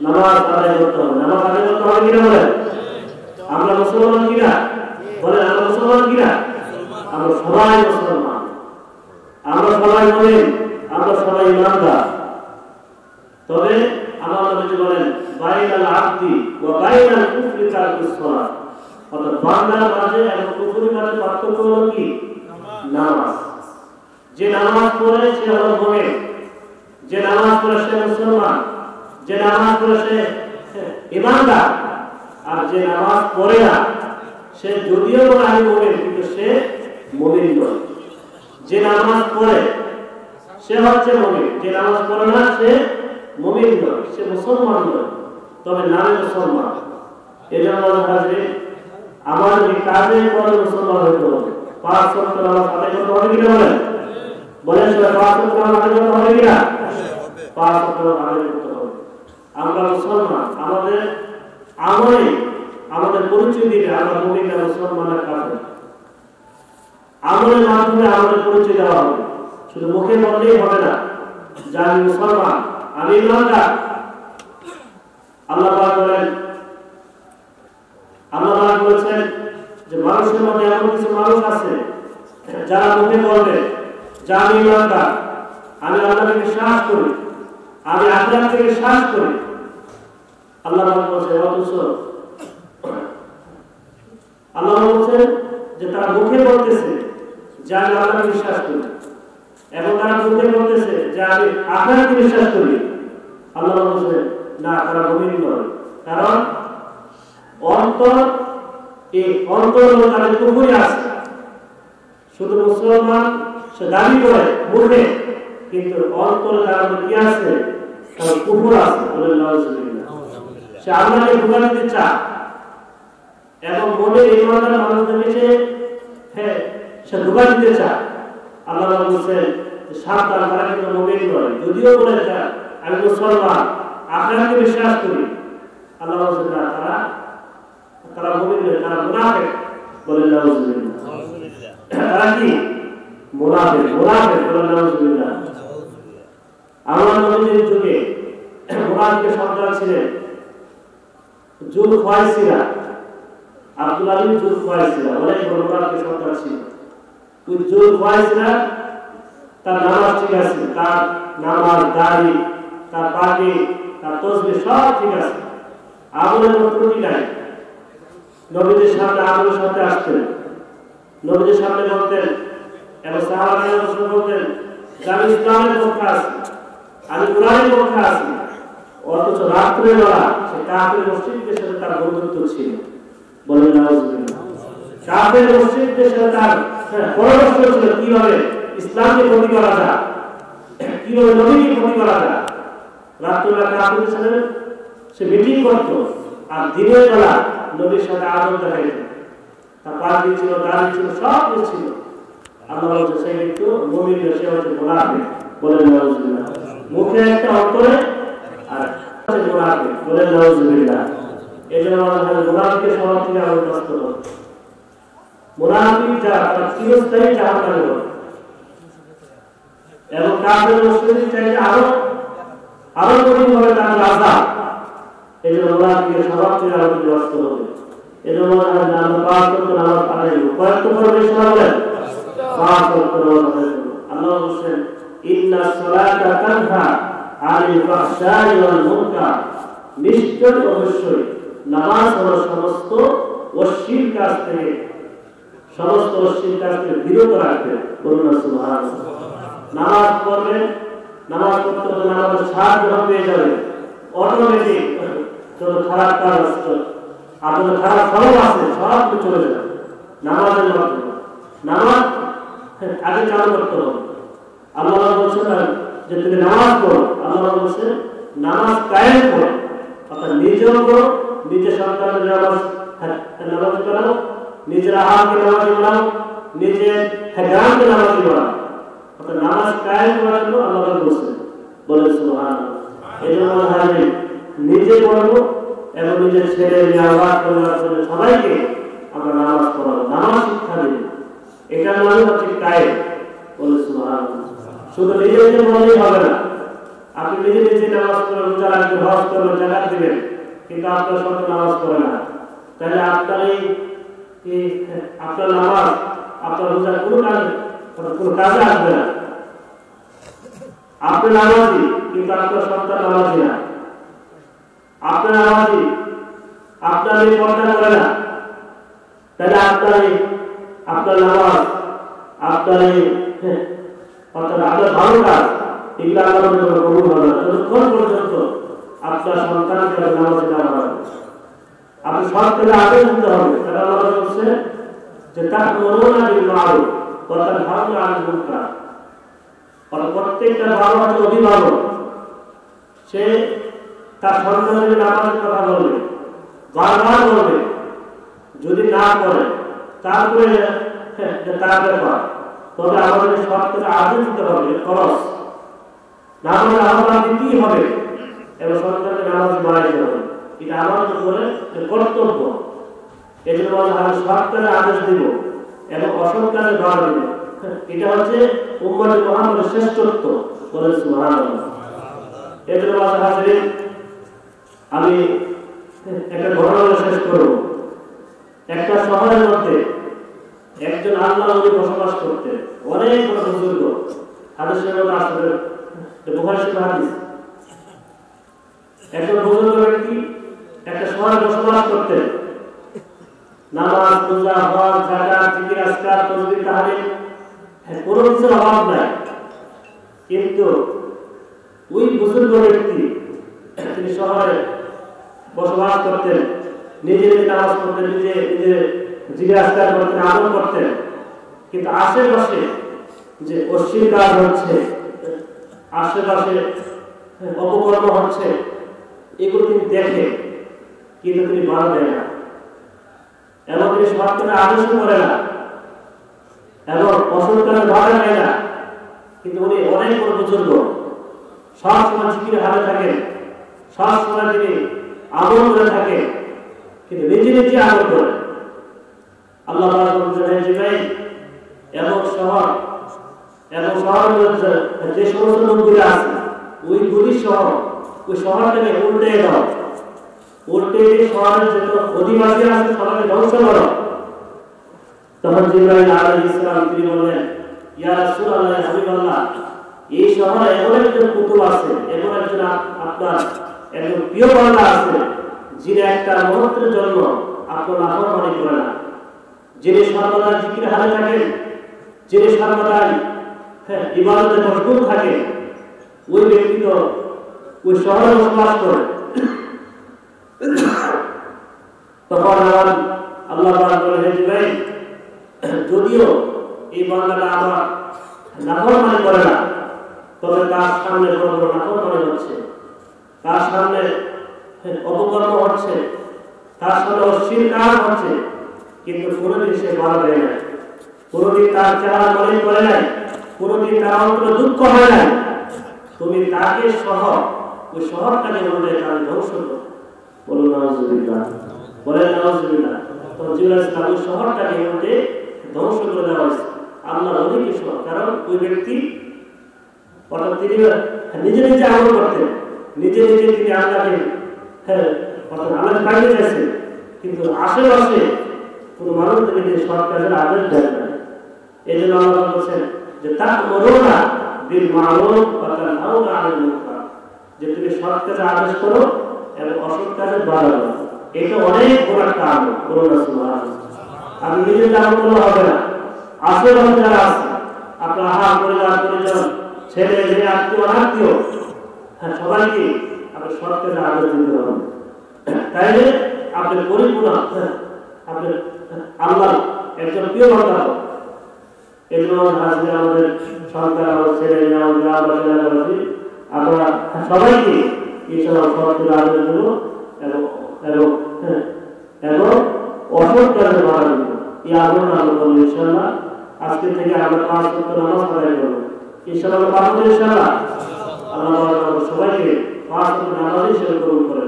নামাজ আদায় করতে হবে। নামাজ আদায় করতে হবে কিনা বলেন? আমরা মুসলমান কিনা বলেন? আমরা মুসলমান কিনা? আমরা সবাই মুসলমান, আমরা সবাই বলেন, আমরা সবাই ইমানদার। তবে আমার নবী বলেন বাইনাল আবদি ওয়া বাইনাল কুফরি তারকুস সালাত, অর্থাৎ বান্দার মাঝে এবং কুফরের মাঝে পার্থক্য হলো কি? নামাজ। যে নামাজ পড়ে সে হলো মুমিন, যে নামাজ পড়ে সে মুসলমান, যে নামাজ পড়ে সে ইমানদার। আর যে নামাজ পড়ে না সে যদিও আমি মুমিন কিন্তু সে মুমিন নয়। যে নামাজ পড়ে সে হচ্ছে মুমিন, যে নামাজ পড়ে না সে মুমিন নয়, সে মুসলমান নয়, তবে নামে মুসলমান। এজন্য হাজির আমাদের কাজে করে মুসলমান হতে হবে। 5 ওয়াক্ত নামাজ আদায় করতে হবে কিনা বলেন? বলেন সবাই 5 ওয়াক্ত নামাজ আদায় করতে হবে কিনা? 5 ওয়াক্ত নামাজ আদায় করতে হবে। আমরা মুসলমান, আমাদের আমলে আমাদের পরিচয় দিলে আমরা মুমিন না মুসলমানের কাফের। আমলের মাধ্যমে আমাদের পরিচয় দেওয়া হবে, শুধু মুখে বললেই হবে না যে আমি মুসলমান, আমি ইমানদার। আল্লাহ পাক বলেছেন যে মানুষের মধ্যে এমন কিছু মানুষ আছে যারা মুখে বলবে যে আমি ইমানদার, আমি আল্লাহকে বিশ্বাস করি, আমি আখিরাতকে বিশ্বাস করি। আল্লাহ পাক বলেছেন অথচ আল্লাহ বলেছেন যে তারা মুখে বলতেছে যে আমি আল্লাহকে বিশ্বাস করি, এবং তারা মুখে বলতেছে যে আমি আখিরাতকে বিশ্বাস করি। আল্লাহ বলেছেন না, তারা মুমিন নয়। কারণ অন্তর তাদের কুফরি আছে। শুধু মুসলমান সে দাবি করে মুখে, কিন্তু অন্তরে তার কি আছে? তার কুফর আছে। সে আল্লাহকে ধোঁকা দিতে চায় এবং মনে ইমানদার মানুষদেরকে সে ধোঁকা দিতে চায়। আল্লাহ বলছেন সাবধান, তারা কিন্তু মুমিন নয়, যদিও বলে আমি মুসলমান, আখিরাতকে বিশ্বাস করি। আল্লাহ বলছেন না, তারা মুমিন নয়, তারা মুনাফিক। বলেন নাউজুবিল্লাহ। তারা কি? মুনাফিক। বলেন নাউজুবিল্লাহ। আমার নবীর যুগে মুনাফিকের সন্তান ছিলেন জুল খুয়াইসিরা, আব্দুল আলী জুল খুয়াইসিরা, অনেক বড় মুনাফিকের সন্তান ছিল। ওই জুল খুয়াইসিরা তার নামাজ ঠিক আছে, তার নামাজ, দাড়ি, তার পাগড়ি, তার তাসবিহ সব ঠিক আছে, আমলের কোনো ত্রুটি নাই। নবীদের সামনে আমলের সাথে আসতেন, নবীদের সামনে বলতেন এবং সাহাবাদের সামনে বলতেন যে আমি ইসলামের পক্ষে আছি, আমি কোরআনের পক্ষে আছি। অথচ রাত্রেবেলা সে কাফের মুশরিকদের সাথে তার বন্ধুত্ব ছিল। বলেন নাউজুবিল্লাহ। কাফের মুশরিকদের সাথে তার পরামর্শ ছিল কিভাবে ইসলামকে ক্ষতি করা যায়, কিভাবে নবীকে ক্ষতি করা যায়। রাত্রেবেলা কাফেরদের সাথে সে মিটিং করত, আর দিনের বেলা নবীর সাথে আদর দেখাইত। তার পাগড়ি ছিল, দাড়ি ছিল, সব কিছু ছিল। আল্লাহ বলছে সে কিন্তু মুমিন, সে হচ্ছে মুনাফিক। বলেন নাউজুবিল্লাহ। মুখে একটা, অন্তরে আর মুনাফিক। বলেন নাউজুবিল্লাহ। এই জন্য আমাদের মুনাফিকের স্বভাব থেকে আমরা বাঁচতে হবে। মুনাফিক যারা তারা চিরস্থায়ী জাহান্নামে যাবে এবং কাফের মুশরিক চাইলে আরো কঠিন হবে তার আযাব। এই জন্য মুনাফিকের স্বভাবটি আমাদের ব্যস্ত হবে। এই জন্য আমরা পাঁচ ওয়াক্ত নামাজ আদায় করব। কয়েক পড়বে সবাই বলেন পাঁচ ওয়াক্ত নামাজ আদায় করব। আল্লাহ বলেন ইন্নাস সালাতা তানহা আনিল ফাহশাই ওয়াল মুনকার, নিশ্চয় অবশ্যই নামাজ হলো সমস্ত অশ্লীল কাজ থেকে বিরত রাখবে। বলুন সুবহানাল্লাহ। নামাজ পড়বেন, নামাজ পড়তে পড়তে নামাজের স্বাদ যখন পেয়ে যাবে অটোমেটিক যত খারাপ কাজ আছে আপনার খারাপ স্বভাব আছে সব চলে যাবে নামাজের মাধ্যমে। নামাজ আগে চালু করতে হবে। আল্লাহ বলছেন যে তুমি নামাজ পড়ো, আল্লাহ বলছেন নামাজ কায়েম করো, অর্থাৎ নিজেও করো, নিজের সন্তানের নামাজ করাও, নিজের আহারকে নামাজি বানাও, নিজের গ্রামকে নামাজি বানাও, অর্থাৎ নামাজ কায়েম করার জন্য আল্লাহ বলছেন। বলেন সুবহানাল্লাহ। এই জন্য নিজে পড়বো এবং নিজের ছেলে মেয়ে সবাইকে আমরা নামাজ পড়াবো, নামাজ শিক্ষা দেব। এটার নাম হচ্ছে কায়েম। বলে সুবহানাল্লাহ। শুধু নিজে নিজে পড়লেই হবে না। আপনি নিজে নিজে নামাজ পড়বেন, রোজা রাখবেন, হজ করবেন, যাকাত দিবেন, কিন্তু আপনার সন্তান নামাজ পড়ে না, তাহলে আপনার নামাজ আপনার রোজা কোনো কাজে আসবে না। আপনি নামাজি কিন্তু আপনার সন্তান নামাজি না, আপনার নামাজি আপনার এই পর্দা করে না, তাহলে আপনার নামাজ আপনার আপনার ভালো কাজ এগুলো আল্লাহর জন্য কবুল হবে না যতক্ষণ পর্যন্ত আপনার সন্তানকে নামাজে না বাড়াবে। আপনি সব থেকে আগে শুনতে হবে। তারা আল্লাহ বলছে যে তা'মুরুনা বিল মা'রুফ ওয়া তানহাউনা আনিল মুনকার। প্রত্যেকটা ভালো হচ্ছে অভিভাবক, সে তার সন্তানের নামাজের কথা বলবে, বারবার বলবে, যদি না করে তারপরে তার ব্যাপার। তবে আমাদের সব থেকে আগে দিতে হবে খরচ, না হলে আমরা দিতেই হবে এবং সন্তানকে নামাজ বাড়াইতে হবে। এটা আমাদের উপরে কর্তব্য। এই জন্য আমি সব কাজে আদেশ দিব এবং অসৎ কাজে বাধা দিব। এটা হচ্ছে উম্মতে মুহাম্মদের শ্রেষ্ঠত্ব। বলেন সুবহানাল্লাহ। এই জন্য হাজিরিন, আমি একটা ঘটনা শেষ করব। একটা শহরের মধ্যে একজন আল্লাহর ওলি বসবাস করতেন, অনেক বড় বুজুর্গ। হাদিসের মধ্যে আসলে বুখারী শরীফের হাদিস। একজন বুজুর্গ ব্যক্তি একটা শহরে বসবাস করতেন। নামাজ, রোজা, হজ, যাকাত, জিকির, আজকার, তাসবিহ, তাহলিল কোনো কিছুর অভাব নাই। কিন্তু ওই বুজুর্গ ব্যক্তি তিনি শহরে বসবাস করতেন, নিজে নিজে নামাজ পড়তেন, নিজে নিজে জিকির আজকার করতেন, আমল করতেন, কিন্তু আশেপাশে যে অশ্লীল কাজ হচ্ছে, আশেপাশে অপকর্ম হচ্ছে, এগুলো তিনি দেখে, কিন্তু তিনি বাধা দেয় না এবং তিনি সব থেকে আদেশ করে না এবং অসৎ কাজে বাধা দেয় না। কিন্তু উনি অনেক বড় বুজুর্গ, সব সময় জিকিরে হাতে থাকেন, সব সময় তিনি আমল করে থাকেন, কিন্তু নিজে নিজে আমল করেন। আল্লাহ এবং শহরের মধ্যে যে সমস্ত লোকগুলি আছে ওইগুলি শহর, ওই শহরটাকে উল্টে দাও, উল্টে শহরের যত অধিবাসী আছে সবাইকে ধ্বংস করো। তখন জিবরাইল আলাইহিস সালাম তিনি বললেন, ইয়া রাসূলুল্লাহ, ইয়া হাবিবাল্লাহ, এই শহরে এমন একজন কুতুব আছে, এমন একজন আপনার একজন প্রিয় বান্দা আছে, যিনি একটা মুহূর্তের জন্য আপনার নাফরমানি করে না, যিনি সর্বদা জিকিরে হাতে থাকেন, যিনি সর্বদা ইবাদতে মশগুল থাকে, ওই ব্যক্তি তো ওই শহরে বসবাস করে। তখন আল্লাহ বলেন, যদিও এই বান্দাটা আমার নাফরমানি করে না, তবে তার সামনে বড় বড় নাফরমানি হচ্ছে, তার সামনে অপকর্ম হচ্ছে, তার সামনে অশ্লীল কাজ হচ্ছে, কিন্তু কোনোদিন সে বাধা দেয় না, কোনোদিন তার চেহারা মনে করে নাই, কোনোদিন তার অন্তরে দুঃখ হয় নাই। তুমি তাকে সহ ওই শহরটাকে অনুযায়ী তার ধ্বংস করো। বলুন নাউজুবিল্লাহ, বলেন নাউজুবিল্লাহ। তো জিবরাইল ওই শহরটাকে অনুযায়ী ধ্বংস করে দেওয়া হয়েছে আল্লাহর অনেক কিছু। কারণ ওই ব্যক্তি অর্থাৎ তিনি নিজে নিজে আমল করতেন, নিজে নিজে তিনি আল্লাহকে অর্থাৎ আল্লাহ পাইতে চাইছেন, কিন্তু আশেপাশে কোনো মানুষ তিনি সৎ কাজের আদেশ দেন না। এই জন্য আল্লাহ বলছেন যে তা'মুরুনা বিল মা'রুফ ওয়া তানহাউনা আনিল মুনকার, যে তুমি সৎ কাজে আদেশ করো এবং অসৎ কাজে বাধা দাও। এটা অনেক বড় একটা আমল। বলুন সুবহানাল্লাহ। আমি নিজে আমল করলে হবে না, আশেপাশে যারা আছে আপনার পরিবার পরিজন ছেলে মেয়ে আত্মীয় অনাত্মীয় সবাইকে আপনি সৎ কাজে আদেশ দিতে হবে। তাইলে আপনি পরিপূর্ণ আপনি আল্লাহ একজন প্রিয় বান্দা হবে। এই জন্য আজকে আমাদের সরকার, আমাদের ছেলে মেয়ে, আমাদের এলাকাবাসী আমরা সবাইকে ইনশাআল্লাহ সৎ কাজে আদেশ দেব এবং অসৎ কাজে বাধা দেব। এই আগ্রহ আমরা করবো ইনশাআল্লাহ। আজকে থেকে আমরা 5 ওয়াক্ত নামাজ আদায় করবো ইনশাআল্লাহ। পারবো ইনশাআল্লাহ। আল্লাহ সবাইকে 5 ওয়াক্ত নামাজই শেয়ার করুন করে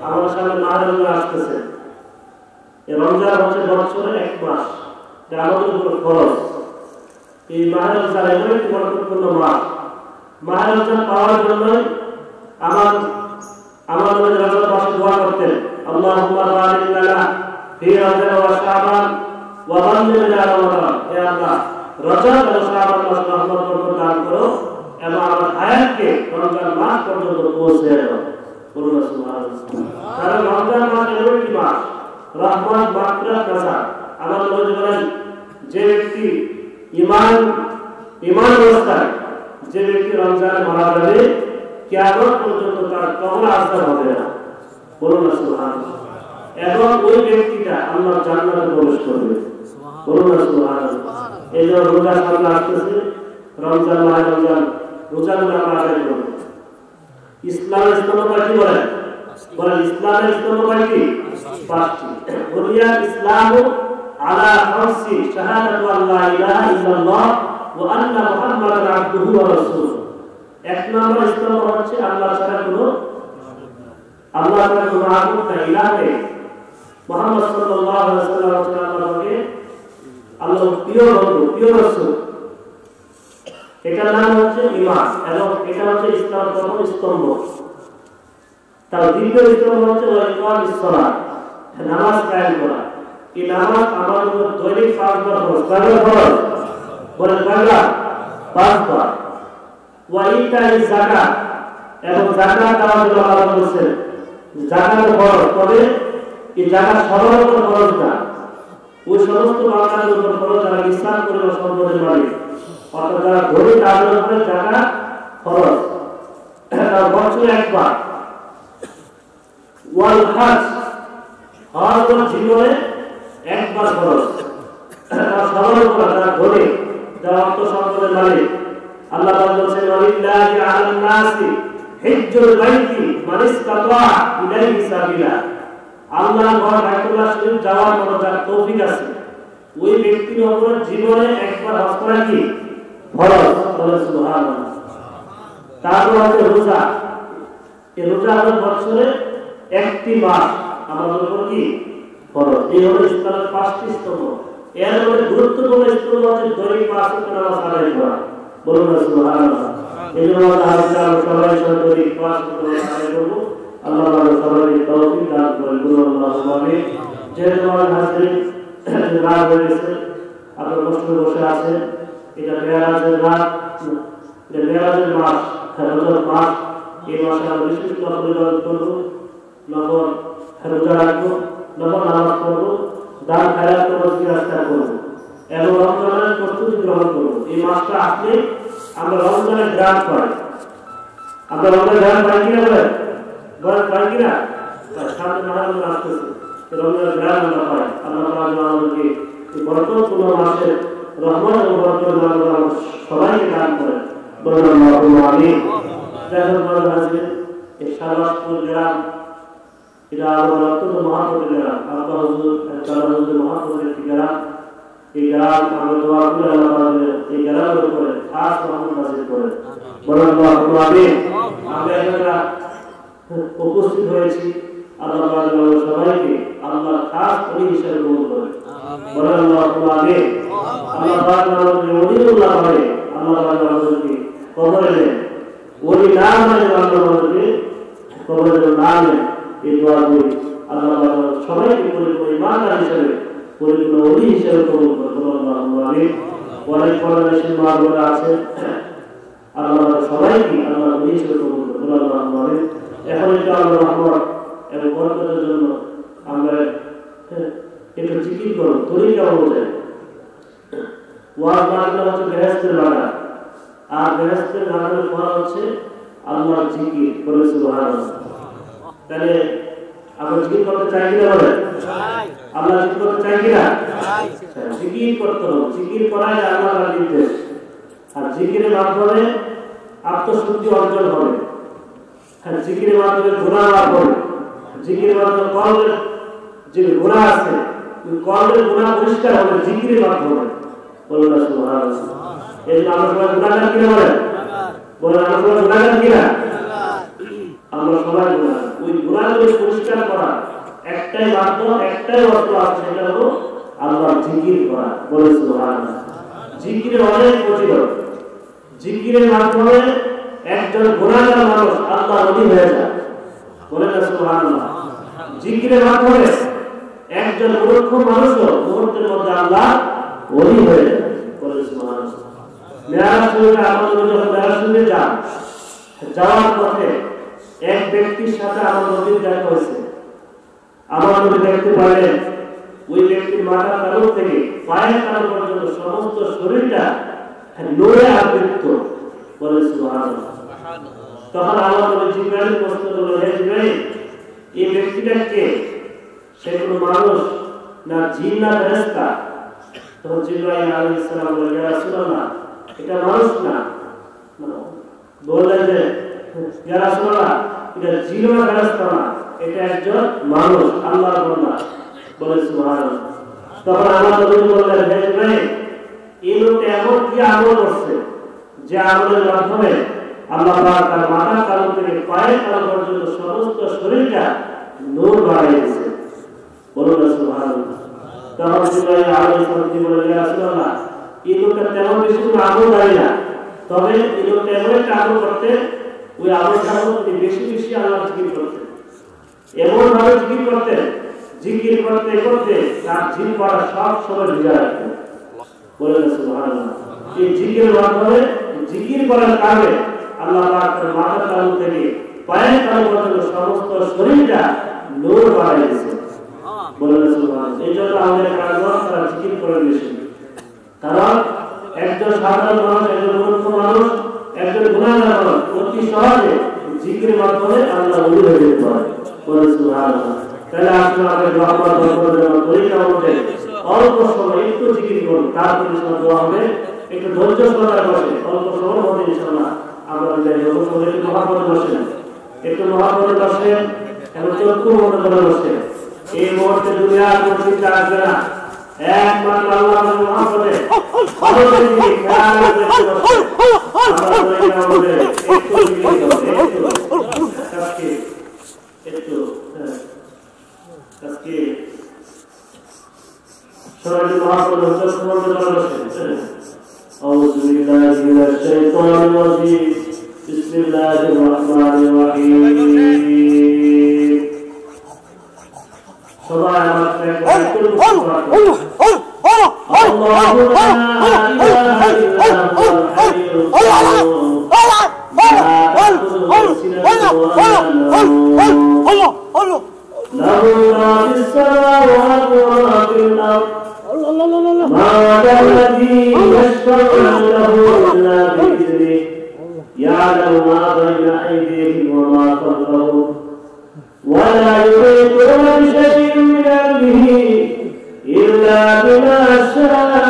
আমাদের সামনে মাহ রমজান আসতেছে। এই রমজান হচ্ছে বছরে 1 মাস, যা আমাদের উপর ফরজ। এই মাহ রমজান এমন একটি গুরুত্বপূর্ণ মাস। মাহ রমজান পাওয়ার জন্য আমাদের রজব মাসে দোয়া করতেন, আল্লাহুম্মা বারিক লানা ফি রজব ওয়া শাবান ওয়া বাল্লিগনা রমাদান। হে আল্লাহ, রজব এবং শাবান মাসে রহমত বরকত দান করো এবং আমার হায়াতকে রমজান মাস পর্যন্ত পৌঁছে দাও। বলুন সুবহানাল্লাহ। কারণ রমজান মাস এমন একটি মাস, রহমত মাগফিরাত কাসা। আমার নবী বলেন, যে ব্যক্তি ঈমান অবস্থায় যে ব্যক্তি রমজানে মারা যাবে, কিয়ামত পর্যন্ত তার কবর আযাব হবে না। বলুন সুবহানাল্লাহ। এবং ওই ব্যক্তিটা আল্লাহর জান্নাতে প্রবেশ করবে। বলুন সুবহানাল্লাহ। এই যে রোজা সামনে আসতেছে, রমজান মাস, রমজান রোজাগুলো আমরা আদায় করব। ইসলামের স্তম্ভ কয়টি বলেন? ইসলামের স্তম্ভ কয়টি? 5টি। বুনিয়াল ইসলামু আলা খামসি, শাহাদাতু আল্লা ইলাহা ইল্লাল্লাহ ওয়া আন্না মুহাম্মাদান আবদুহু ওয়া রাসূলুহু। 1 নম্বর স্তম্ভ হচ্ছে আল্লাহ ছাড়া কোনো মাবুদ নাই, ইলাহ নেই। মুহাম্মদ সাল্লাল্লাহু আলাইহি ওয়াসাল্লাম হচ্ছেন আল্লাহর প্রিয় বন্ধু, প্রিয় রাসূল। এটার নাম হচ্ছে ঈমান এবং এটা হচ্ছে ইসলামের প্রথম স্তম্ভ। তার দ্বিতীয় স্তম্ভ হচ্ছে ইকামিস সালাত, নামাজ কায়েম করা। এই নামাজ আমাদের উপর দৈনিক 5 বার ফরজ। কয়বার ফরজ? বলেন কয়বার? 5 বার। ওয়া ইতাইজ যাকাত, এবং যাকাত দেওয়ার জন্য আল্লাহ বলেছেন যাকাত ফরজ। তবে এই যাকাত সবার উপর ফরজ না, ওই সমস্ত মানুষের উপর ফরজ যারা ইসলাম করে সম্পদের মালিক, অর্থাৎ যারা ধনী তাদের উপরে যাকাত ফরজ। তার বছরে 1 বার। ওয়াল হজ, হজ জীবনে 1 বার ফরজ। তার সবার উপর যারা ধনী, যারা অর্থ সম্পদের মালিক, আল্লাহ বলেছেন ওয়ালিল্লাহি আলান নাসি হিজ্জুল বাইতি মান ইসতাতা ইলাইহি সাবিলা। আল্লাহর ঘর বাইতুল্লাহ শরীফ যাওয়ার মতো যার তৌফিক আছে, ওই ব্যক্তির উপর জীবনে 1 বার হজ করা কি ফরজ। বলেন সুবহানাল্লাহ। তারপর হচ্ছে রোজা। এই রোজা আমাদের বছরে 1টি মাস আমাদের উপর কি ফরজ। এই হলো ইসলামের 5টি স্তম্ভ। এর মধ্যে গুরুত্বপূর্ণ স্তম্ভ হচ্ছে দৈনিক 5 ওয়াক্ত নামাজ আদায় করা। বলুন সুবহানাল্লাহ। এই জন্য আমরা সবাই সরকারি 5 ওয়াক্ত নামাজ আদায় করব। আল্লাহ আমাদের সবাইকে তৌফিক দান করেন। বলুন আল্লাহুম্মা আমিন। যেহেতু আমাদের হাজির রাত হয়ে গেছে, আপনারা কষ্ট করে বসে আছেন। এটা মেরাজের রাত, এটা মেরাজের মাস, রজব মাস। এই মাসে আমরা বিশেষ নফল ইবাদত করব, নফল রোজা রাখবো, নফল নামাজ পড়বো, দান খায়রাত করবো, জিয়ারত করবো এবং রমজানের প্রস্তুতি গ্রহণ করবো। এই মাসটা আসলে আমরা রমজানের গ্রাম পাই। আমরা রমজানের গ্রাম পাই কিনা বলেন পাই কিনা? সামনে মাহ রমজান আসতেছে, রমজানের গ্রাম আমরা পাই। আল্লাহ আমাদেরকে এই বরকতপূর্ণ মাসের রহমত এবং বরকত সবাইকে দান করেন। বলুন আল্লাহুম্মা আমিন। এই শাহবাজপুর গ্রাম, এটা আমাদের অত্যন্ত মহাপতের গ্রাম। আল্লাহ হুজুর মহাপতের একটি গ্রাম। এই গ্রাম আমরা দোয়া করে আল্লাহ এই গ্রামের উপরে খাস রহমত নাযিল করেন। বলুন আল্লাহুম্মা আমিন। আমরা এখানে উপস্থিত হয়েছি, আল্লাহ সবাইকে আল্লাহ খাস ওলি হিসেবে কবুল করেন। বলেন আল্লাহুম্মা আমিন। আল্লাহ পাক আমাদের ওলিউল্লাহ হয়, আল্লাহ পাক আমাদেরকে কবরে দেন, ওলি না মানে আল্লাহ আমাদেরকে কবরে না দেন। এই দোয়া করি আল্লাহ পাক সবাইকে পরিপূর্ণ ঈমানদার হিসেবে, পরিপূর্ণ ওলি হিসেবে কবুল করুন। আল্লাহুম্মা আমিন। অনেক পরমেশ্বর মাহবুবরা আছে, আল্লাহ সবাইকে আল্লাহ ওলি হিসেবে কবুল করুন। আল্লাহুম্মা আমিন। এখন এটা আল্লাহর রহমত এবং বরকতের জন্য আমরা একটু জিকির করব, তরিকা অনুযায়ী। ওয়াজ মাহফিল হচ্ছে বেহেশতের বাগান, আর বেহেশতের বাগানের ফল হচ্ছে আল্লাহর জিকির করে সুবহানাল্লাহ। তাহলে আমরা জিকির করতে চাই কিনা বলেন? আল্লাহ জিকির করতে চাই কিনা? জিকির করতে হবে। জিকির করাই আল্লাহর নির্দেশ। আর জিকিরের মাধ্যমে আত্মশুদ্ধি অর্জন হবে, জিকিরের মাধ্যমে গুনাহ মাফ হবে, জিকিরের মাধ্যমে কলবের যে গুনাহ আছে কলবের গুনাহ পরিষ্কার হবে জিকিরের মাধ্যমে। বলুন সুবহানাল্লাহ। এই জন্য আমরা সবাই গুনাহগার কিনা বলেন? বলেন আমরা সবাই গুনাহগার কিনা? আমরা সবাই গুনাহগার। ওই গুনাহগুলো পরিষ্কার করা একটাই মাধ্যম, একটাই অস্ত্র আছে, সেটা হলো আল্লাহর জিকির করা। বলেন সুবহানাল্লাহ। জিকিরের অনেক ফজিলত। জিকিরের মাধ্যমে একজন গুনাহগার মানুষ আল্লাহর ওলি হয়ে যায়। বলেন সুবহানাল্লাহ। জিকিরের মাধ্যমে একজন মূর্খ মানুষও মুহূর্তের মধ্যে আল্লাহ ওলি হয়ে যায়। বলেন সুবহানাল্লাহ। মেরাজ শরীফে আমাদের যখন মেরাজ শরীফে যান, যাওয়ার পথে এক ব্যক্তির সাথে আমার নবীর দেখা হয়েছে। আমার নবী দেখতে পারলেন ওই ব্যক্তির মাথার তালু থেকে পায়ের তালু পর্যন্ত সমস্ত শরীরটা নূরে আবৃত। বলেন সুবহানাল্লাহ। তখন আমার নবী জিবরাইল প্রশ্ন করলেন, হে জিবরাইল, এই ব্যক্তিটা কে? সে কোনো মানুষ না জিন না ফেরেশতা? তখন জিবরাইল আলাইহিস সালাম বললেন, ইয়া রাসূলুল্লাহ, এটা মানুষ না। বললেন যে ইয়া রাসূলুল্লাহ, এটা জিন না ফেরেশতা না, এটা একজন মানুষ, আল্লাহর বান্দা। বলেন সুবহানাল্লাহ। তখন আমার নবী বললেন, হে জিবরাইল, এই লোকটা এমন কি আমল করছে যে আমলের মাধ্যমে আল্লাহ পাক তার মাথার তালু থেকে পায়ের তালু পর্যন্ত সমস্ত শরীরটা নূর বাড়িয়ে দিয়েছে। বলুন সুবহানাল্লাহ। তখন জিবরাইল আলাইহিস সালাম বললেন, ইয়া রাসূলুল্লাহ, এই লোকটা তেমন বেশি কোনো আমল করে না, তবে এই লোকটা এমন একটা আমল করতে, ওই আমলটার মধ্যে বেশি বেশি আল্লাহ জিকির করতে, এমন ভাবে জিকির করতে, জিকির করতে করতে তার জিন করা সব সময় ভিজা রাখতে। বলুন সুবহানাল্লাহ। এই জিকিরের মাধ্যমে, জিকির করার কারণে আল্লাহ পাক তার মাথার তালু থেকে পায়ের তালু পর্যন্ত সমস্ত শরীরটা নূর বাড়িয়ে দিয়েছে। বলুন সুবহানাল্লাহ। এই জন্য আমাদের কারণ তারা জিকির করে বেশি। কারণ একজন সাধারণ মানুষ, একজন মূর্খ মানুষ, একজন গুনাহগার মানুষ অতি সহজে জিকিরের মাধ্যমে আল্লাহ ওলি হয়ে যেতে পারে। বলুন সুবহানাল্লাহ। তাহলে আসলে আমাদের রহমত বরকতের জন্য তরিকা অনুযায়ী অল্প সময় একটু জিকির করুন, তারপর ইনশাআল্লাহ দোয়া হবে। একটু ধৈর্য সহকারে বসে অল্প সময়ের মধ্যে ইনশাআল্লাহ আমরা যাই হোক। একটু মহাপদে বসেন, একটু মহাপদে বসেন এবং চক্ষু মনে করে বসেন। এই মুহূর্তে দুনিয়ার কোন চিন্তা আসবে না, একমাত্র আল্লাহর মহাপদে আমাদের দিকে খেয়াল রেখে বসেন। আমরা তরিকা অনুযায়ী একটু জিকির করব, একটু আজকে সবাই মহাপদে চক্ষু মনে করে বসেন। أعوذ بالله من الشيطان الرجيم بسم الله الرحمن الرحيم সবাই আমার সাথে একটু আল্লাহু লা ইলাহা ইল্লা হুয়াল হাইয়ুল কাইয়্যুম লাহু মা ফিস সামাওয়াতি ওয়া মা ফিল আরদ ما الذي يشفع عنده إلا بإذنه يعلم ما بين أيديهم وما خلفهم ولا يحيطون بشيء من علمه إلا بما شاء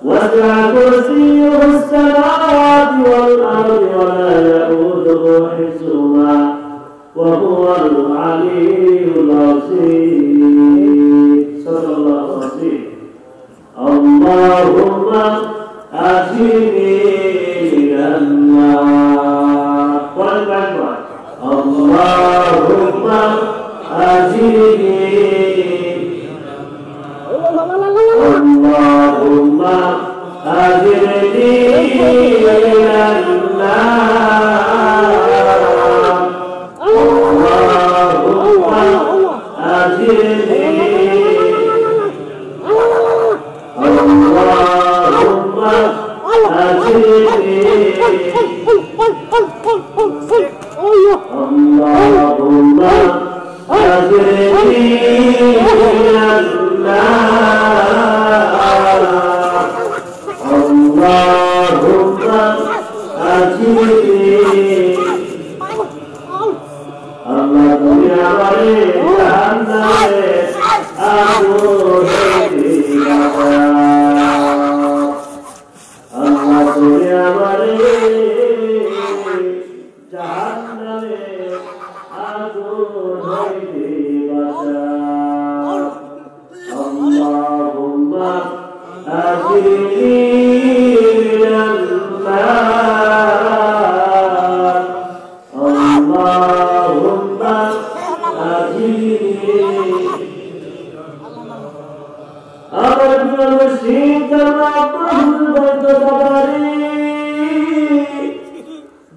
وسع كرسيه السماوات والأرض ولا يئوده حفظهما وهو العلي العظيم. صلى الله عليه وسلم. اللهم أجرني من النار. اللهم أجرني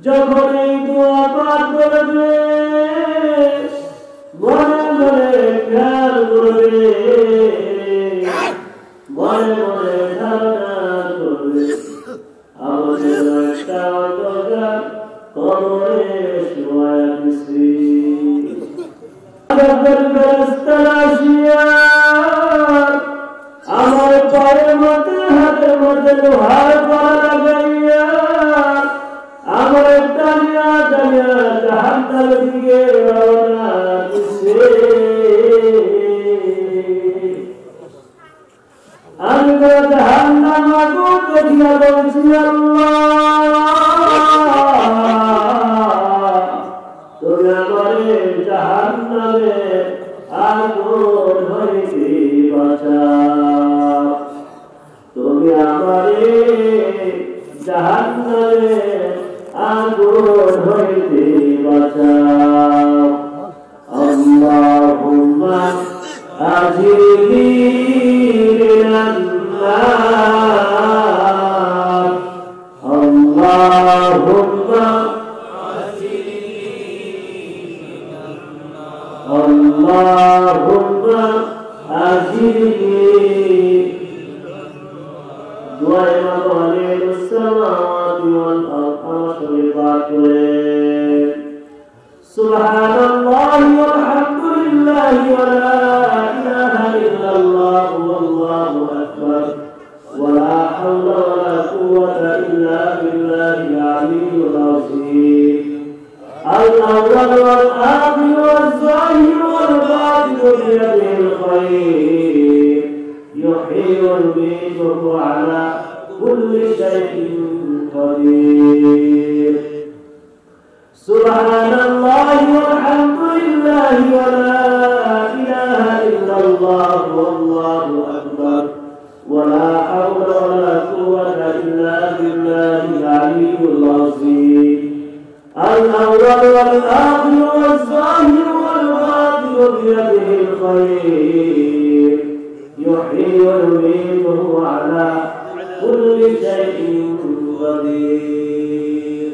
যখন এই দোয়া পাঠ করবে মনে মনে খেয়াল করবে মনে মনে ধারণা করবে আমাদের একটা অন্ধকার কবরে শোয়া দিছি আমার পায়ের মধ্যে হাতের মধ্যে লোহার পা লাগাইয়া আমার টানিয়া টানিয়া জাহান্নামের দিকে রওনা দিছে আমি তো জাহান্নাম আগুন দেখিয়া বলছি আল্লাহ তুমি আমারে জাহান্নামের আগুন হইতে বাঁচাও তুমি আমারে জাহান্নামের আগুন হইতে বাঁচাও আল্লাহুম্মা আজিরনি মিনান নার আল্লাহুম্মা আল্লাহুম্মা আজিরনি দুআ ইমাম আলাইহিস সালাতু ওয়াল আরশ বাতুরে সুবহানাল্লাহি ওয়ালহামদুলিল্লাহি ওয়া লা ইলাহা ইল্লাল্লাহু ওয়াল্লাহু আকবার ওয়া লা হাওলা ওয়া লা কুওয়াতা ইল্লা বিল্লাহিল আলিয়্যিল আযীম আল-আউওয়াল ওয়াল আখির ওয়াল যাহির ওয়াল বাতিন বিয়াদিল খায়র يحيي ويميت وهو على كل شيء قدير سبحان الله والحمد لله ولا إله إلا الله والله أكبر ولا حول ولا قوة إلا بالله العلي العظيم الأول والآخر والظاهر والباطن بيده الخير يحيي ويميت وهو على كل شيء قدير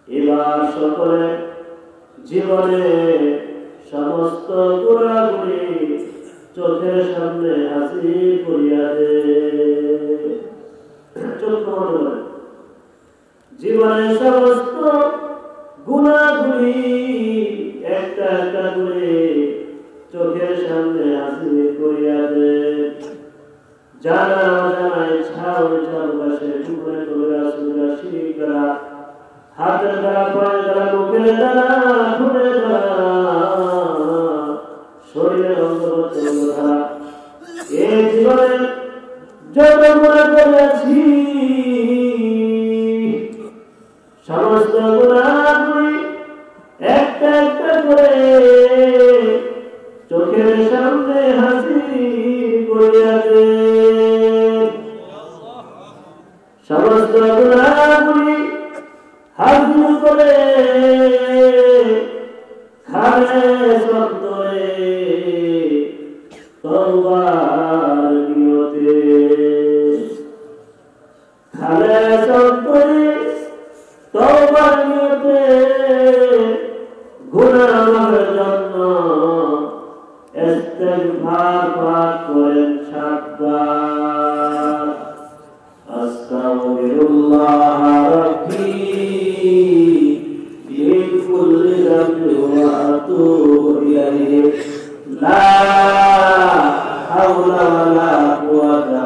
এবার সকলে জীবনে সমস্ত গুণাগুলি চোখের সামনে হাজির করিয়া দে চোখ বন্ধ করে জীবনের সমস্ত গুণাগুলি একটা একটা করে চোখের সামনে হাজির করিয়া দে জানা অজানা ইচ্ছা অনিচ্ছার পাশে টুকরে টুকরা সুরা শিরিক দ্বারা হাতের দ্বারা পায়ের দ্বারা মুখের দ্বারা ঠোঁটের দ্বারা শরীরের অন্তর্গত দ্বারা এই জীবনে যত গুণা করেছি সমস্ত গুণাগুলি একটা একটা করে চোখের সামনে হাজির করিয়া দে সমস্ত গুণাগুলি হাজির করে খালেস অন্তরে তওবার নিয়তে খালেস অন্তরে তওবার নিয়তে গুনাহ মাফের জন্য ইস্তিগফার পাঠ করেন 7 বার। আস্তাগফিরুল্লাহ রাব্বি মিন কুল্লি যামবিন ওয়া আতুবু ইলাইহি লা হাওলা ওয়ালা কুওয়াতা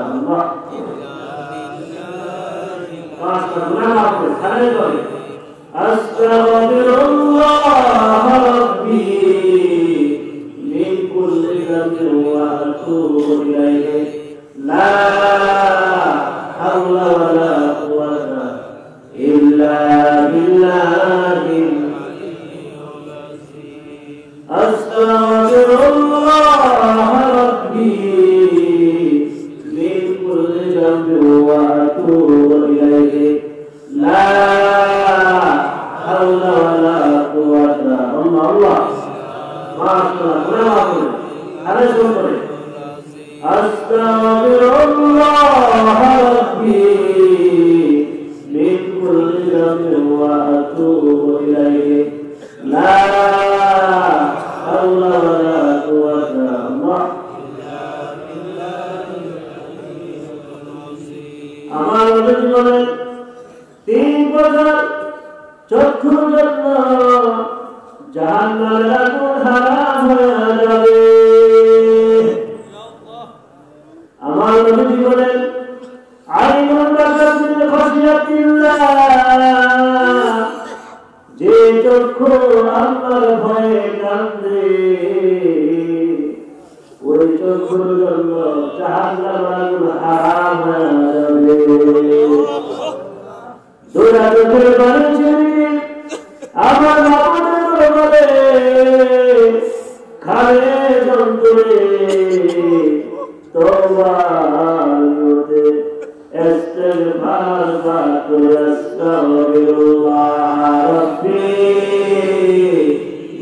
আস্তাগফিরুল্লাহ রাব্বি মিন কুল্লি যামবিন ওয়া আতুবু ইলাইহি লা হাওলা ওয়ালা কুওয়াতা ইল্লা বিল্লাহিল আলিয়্যিল আযীম। আস্তাগফিরুল্লাহ রাব্বি মিন কুল্লি যামবিন ওয়া আতুবু ইলাইহি লা হাওলা ওয়ালা কুওয়াতা আল্লাহ মাশাআল্লাহ আরে শুনুন আস্তাগফিরুল্লাহ রাব্বি মিন কুল্লি যামবিন ওয়া আতুবু ইলাইহি লা হাওলা ওয়ালা কুওয়াতা ইল্লা বিল্লাহ। আমার জীবনে 3 বছর চক্ষুর জন্য জাহান্নামের আগুন হারাম হয়ে যাবে। আমার নবী বলেন আইনুন বাকাতিন খাশিয়াতিল্লাহ, যে চক্ষু আল্লাহর ভয়ে কাঁদে ওই চক্ষুর জন্য জাহান্নামের আগুন হারাম হয়ে যাবে। দুরা চোখের পানি ছেড়ে আমার মাবুদের বলে খালে যন্ত্রে তওবার নিয়তে ইস্তিগফার পাঠ করে আস্তাগফিরুল্লাহ রাব্বি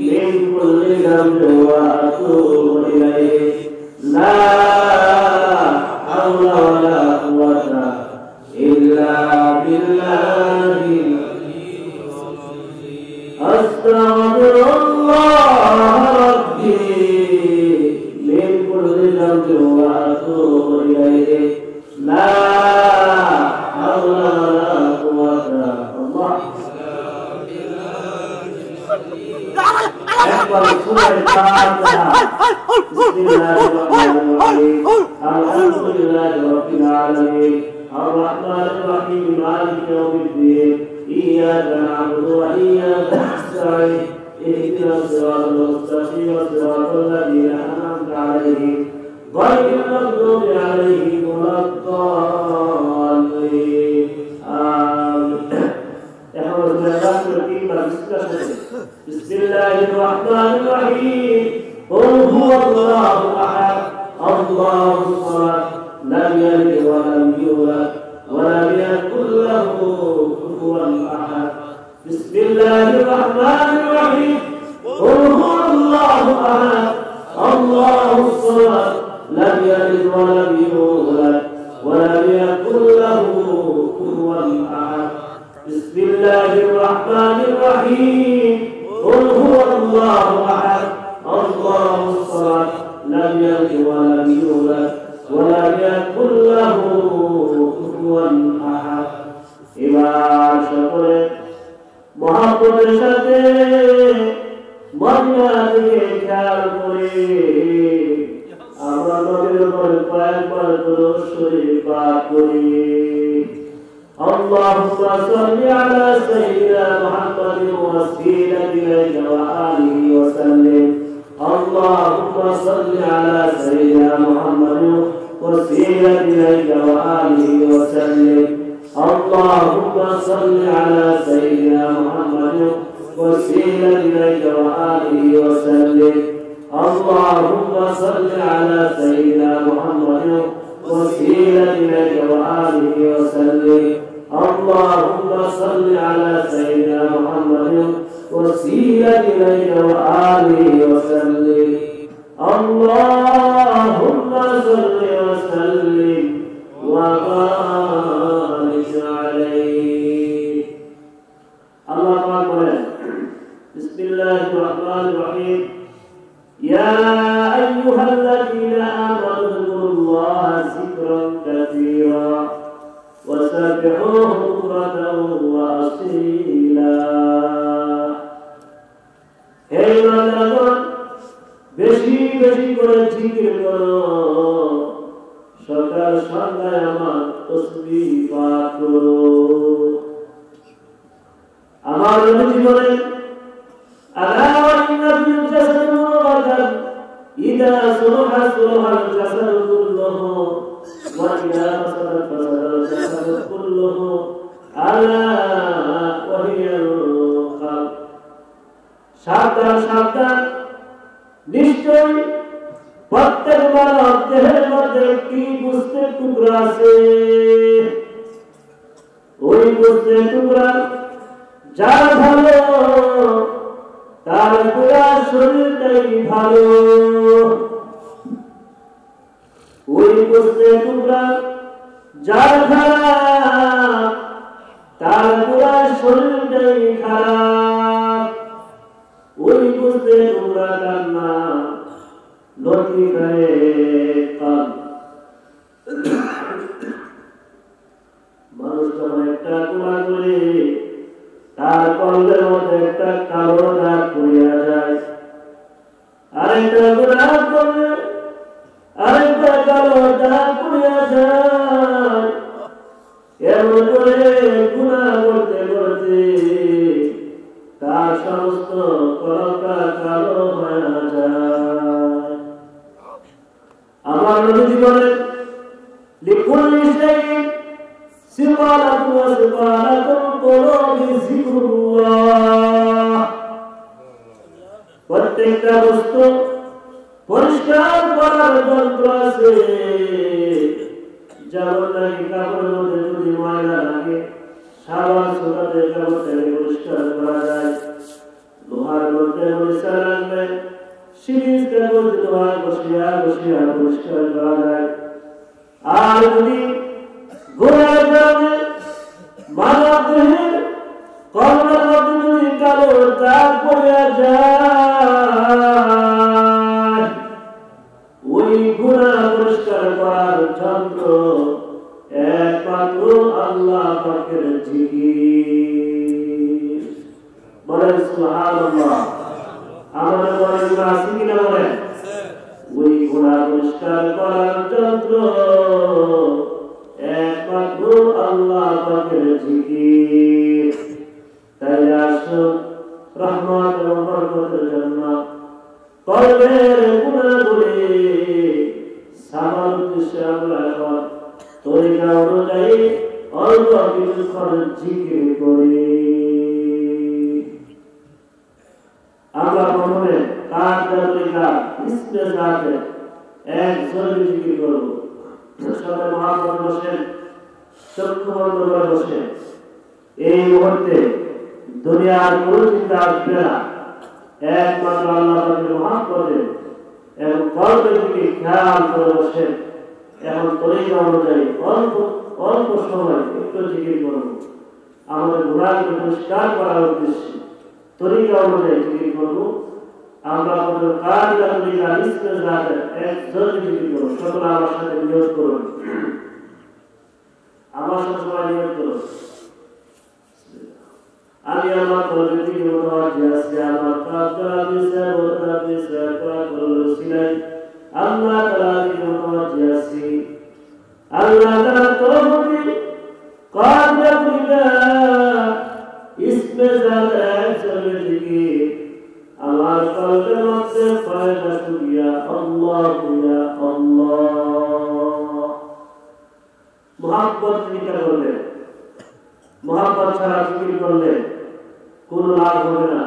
মিন কুল্লি যামবিন ওয়া আতুবু ইলাইহি লা হাওলা ওয়ালা কুওয়াতা ইল্লা বিল্লাহিল আলিয়্যিল আযীম। আস্তাগফিরুল্লাহ রাব্বি মিন কুল্লি যামবিন ওয়া আতুবু ইলাইহি লা হাওলা ওয়ালা কুওয়াতা একবার সূরা ফাতিহা বিসমিল্লাহির রহমানির রহিম আলহামদুলিল্লাহি রাব্বিল আলামিন الرحمن الرحيم مالك يوم الدين إياك نعبد وإياك نستعين اهدنا الصراط المستقيم صراط الذين أنعمت عليهم غير المغضوب عليهم ولا الضالين آمين. بسم الله الرحمن الرحيم قل هو الله أحد الله الصمد لم يلد ولم يولد ولم يكن له كفوا أحد. بسم الله الرحمن الرحيم قل هو الله أحد الله الصمد لم يلد ولم يولد ولم يكن له كفوا أحد. بسم الله الرحمن الرحيم قل هو الله أحد الله الصمد لم يلد ولم يولد ولم يكن له كفوا أحد. এবার সকলে মহব্বতের সাথে মদিনা দিকে খেয়াল করে আমরা নবীর উপর কয়েকবার দুরূদ শরীফ পাঠ করি। আল্লাহুম্মা সাল্লি আলা সাইয়্যিদিনা মুহাম্মাদিন ওয়াসিলাতি ইলাইকা ওয়া আলিহি ওয়া সাল্লিম। আল্লাহুম্মা সাল্লি আলা সাইয়্যিদিনা মুহাম্মাদিন وسيلة إليك وآله وسلم. اللهم صل على سيدنا محمد وسيلة إليك وآله وسلم. اللهم صل على سيدنا محمد وسيلة إليك وآله وسلم. اللهم صل على سيدنا محمد وسيلة إليك وآله وسلم. اللهم صل وسلم وبارك وسبحوه بكرة وأصيلا হে বান্দাগণ বেশি বেশি করে জিকির করো সকাল সন্ধ্যায় আমার তাসবিহ পাঠ করো আমার জীবনে আলা ওয়ান্না ফিল জাসাদি মুবারাকান ইদা সুলহা সুলহাল জাসাদু কুল্লুহু ওয়া ইদা ফাসাদা ফাসাদাল জাসাদু কুল্লুহু আলা ওয়া হিয়াল কলব সাবধান সাবধান নিশ্চয় প্রত্যেক মানব দেহের মধ্যে একটি গোস্তের টুকরা আছে ওই গোস্তের টুকরা যার ভালো তার পুরা শরীরটাই ভালো ওই গোস্তের টুকরা যার খারাপ তার পুরা শরীরটাই খারাপ ওই গোস্তের টুকরাটার নাম লতিফায়ে কলব মানুষ যখন একটা গুনাহ করে তার কলবের মধ্যে একটা কালো দাগ পড়িয়া যায় আরেকটা গুনাহ করলে আরেকটা কালো দাগ পড়িয়া যায় এমন করে গুনাহ করতে করতে তার সমস্ত কলবটা কালো হয়ে যায় আমার নবী বলেন লিকুল্লি শাইইন সিফাতুন ওয়া সিফাতুল কুলুবি যিকরুল্লাহ প্রত্যেকটা বস্তু পরিষ্কার করার যন্ত্র আছে যেমন নাকি কাপড়ের মধ্যে যদি ময়লা লাগে সাবান সোডাতে কাপড়টাকে পরিষ্কার করা যায় লোহার মধ্যে মরিচা লাগবে সিরিজ কাগজ লোহা বসিয়া বসিয়া পরিষ্কার করা যায় আর যদি গোড়ার কারণে মানব দেহের কর্মের মধ্যে যদি কালো দাগ পড়িয়া যায় ওই গুনাহ পরিষ্কার করার যন্ত্র একমাত্র আল্লাহ পাকের জিকির বলেন সুবহানাল্লাহ আমাদের বলেন আছে কিনা বলেন ওই গুনাহ পরিষ্কার করার যন্ত্র একমাত্র আল্লাহ পাকের জিকির তাই আসুন রহমত এবং বরকতের জন্য কলবের গুনাহগুলি সামাল উদ্দেশ্যে আমরা এখন তরিকা অনুযায়ী অল্প কিছুক্ষণ জিকির করি আমরা প্রথমে কার তরিকা ইসমে জাতে একজন জিকির করব সবাই মহাপদ বসেন চক্ষু বন্ধ করে বসেন এই মুহূর্তে দুনিয়ার কোনো চিন্তা আসবে না একমাত্র আল্লাহ পাকের মহাপদে এবং কলবের দিকে খেয়াল করে বসেন এখন তরিকা অনুযায়ী অল্প অল্প সময় একটু জিকির করব আমাদের গুনাহকে পরিষ্কার করার উদ্দেশ্যে তরিকা অনুযায়ী জিকির করব আমরা আমাদের কাজ তরিকা ইসমে জাতে একজন জিকির করব সকলে আমার সাথে নিয়ত করুন আমার সাথে সবাই নিয়ত করুন আমি আমার কলবের দিকে মুতাওয়াজ্জি আছি আমার কাজরা বিসা ওরা বিসা করলো সিলাই আল্লাহ তাআলা দিকে মুতাওয়াজ্জি আছি আল্লাহ তাআলা তরফে কাজরা করিবা ইসমে জাতে একজনের দিকে আমার কলবের মধ্যে পয়দা করিয়া আল্লাহ ইয়া আল্লাহ মুহাব্বত জিকির করলে মুহাব্বত ছাড়া জিকির করলে কোনো লাভ হবে না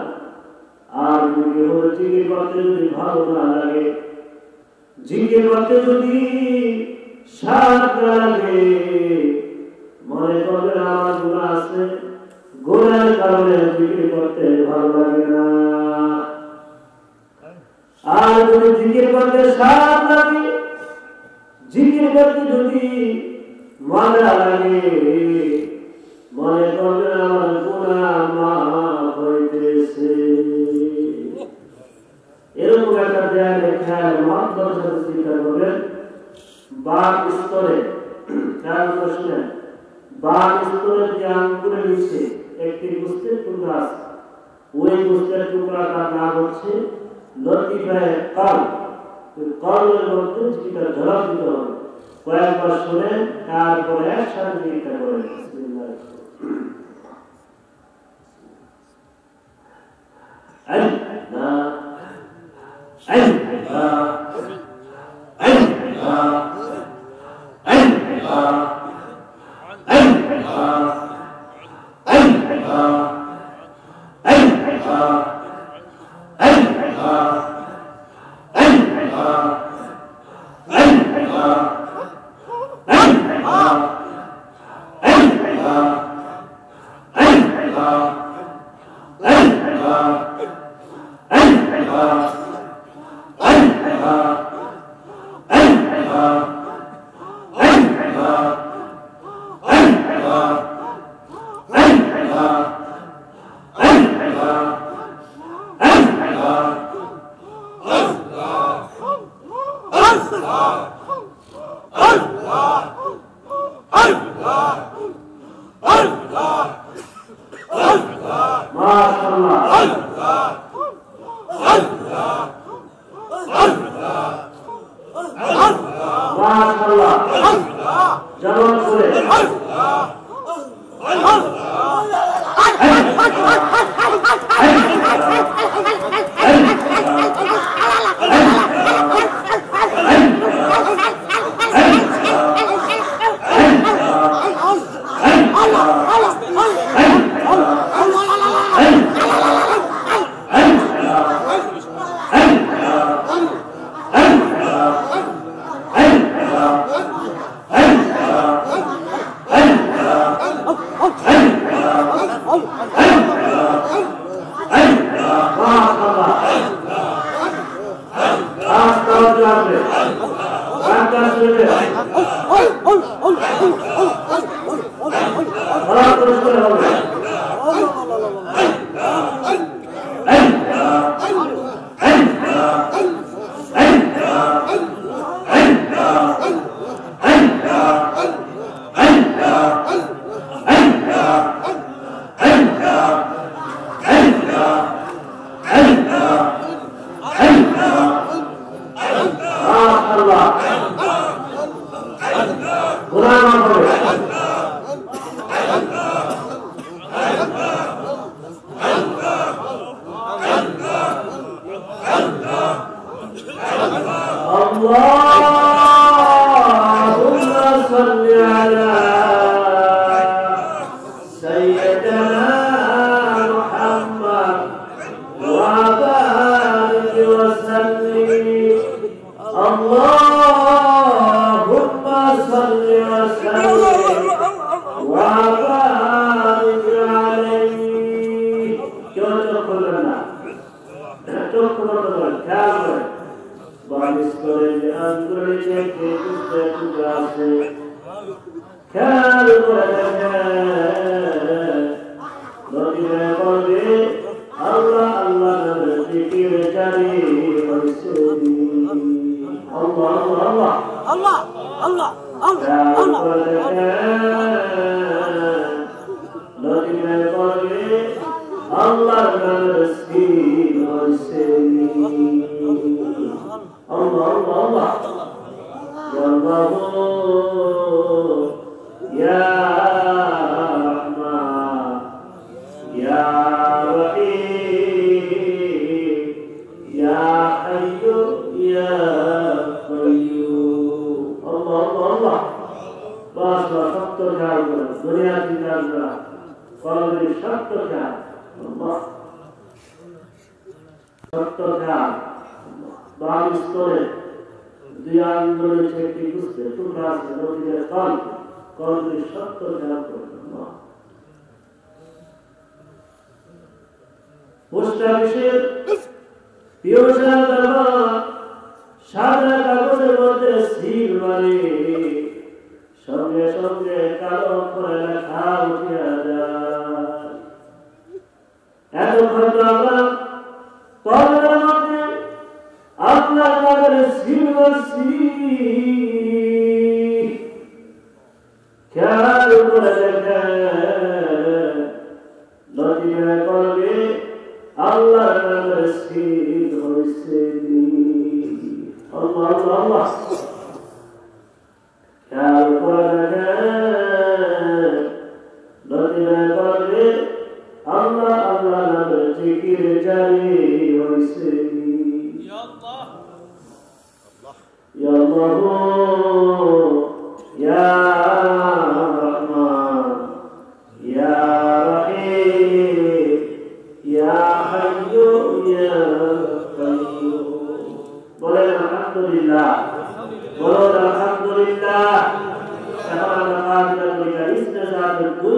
আর জিকির করতে যদি ভালো না লাগে জিকির করতে যদি স্বাদ না লাগে মনে করবেন আমার গুনাহ আছে গুনাহের কারণে জিকির করতে ভালো লাগে না আর যদি জিকির করতে স্বাদ লাগে জিকির করতে যদি মজা লাগে মনে করবেন আমার গুনাহ মাফ হইতেছে এরকম একটা দেয়ালে খেয়াল মহব্বতের সাথে চিন্তা করবেন বাপ স্তরে খেয়াল করে শুনেন বাম স্তরের যে আঙ্গুলের নিচে একটি গোস্তের টুকরা আছে, ওই গোস্তের টুকরাটার নাম হচ্ছে লতিফায়ে কলব। কলবের মধ্যে জিকিরটা ঝলক দিতে হবে। কয়েকবার শুনে তারপরে একসাথে জিকিরটা করেন। খেয়াল করে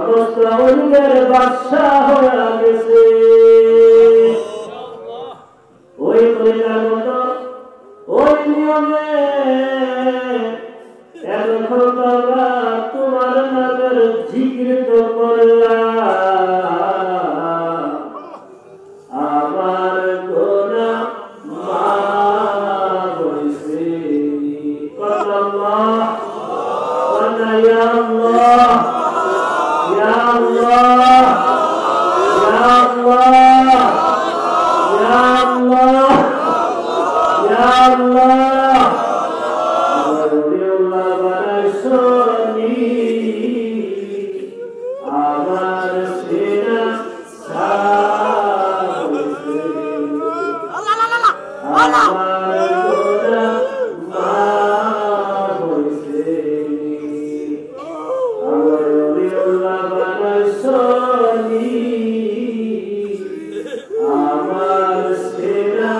সমস্ত অলিদের বাদশাহ হয়ে গেছে। ওই তরিকার মতো ওই নিয়মে এখন তোমরা তোমার নামের জিকির তো করলাম, আমার গুনাহ মাফ হইছে। আল্লাহ ইয়া আল্লাহ ইয়া আল্লাহ ইয়া আল্লাহ ইয়া আল্লাহ ইয়া আল্লাহ আল্লাহ বানাইছনি আমার সিনা সাফ হইছে। আমার গুনাহ মাফ হইছে। আল্লাহ বানাইছনি আমার সিনা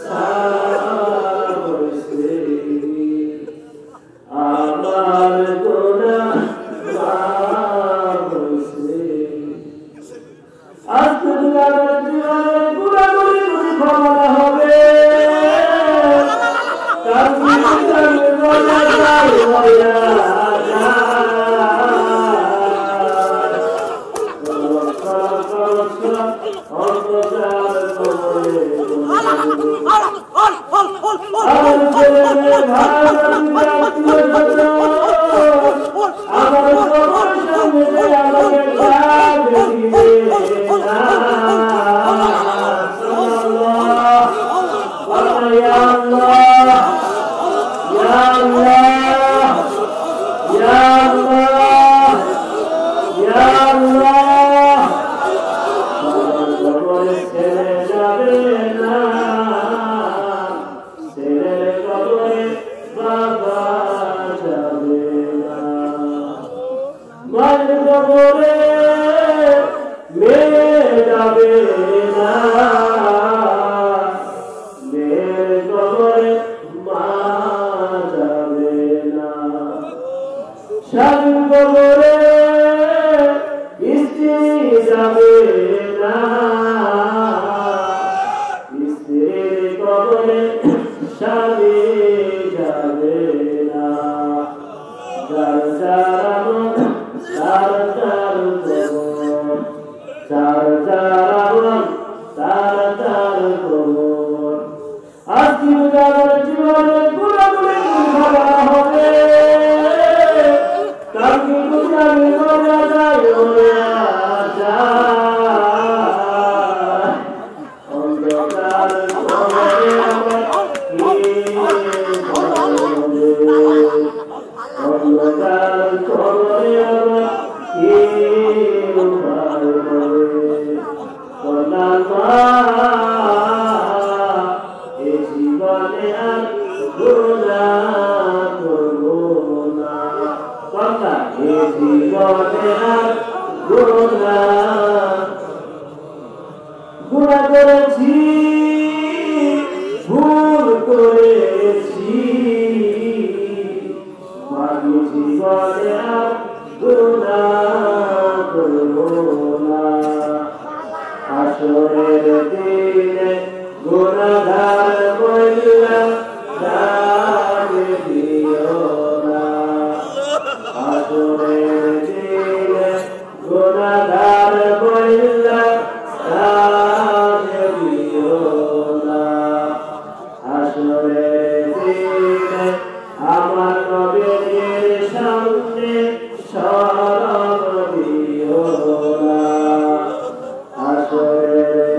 সাফ হইছে। আমার গুনাহ মাফ হইছে। আজকে দুনিয়ার জীবনের গুনাহগুলি যদি ক্ষমা হবে, কাল জীবনে বলা যায় হইয়া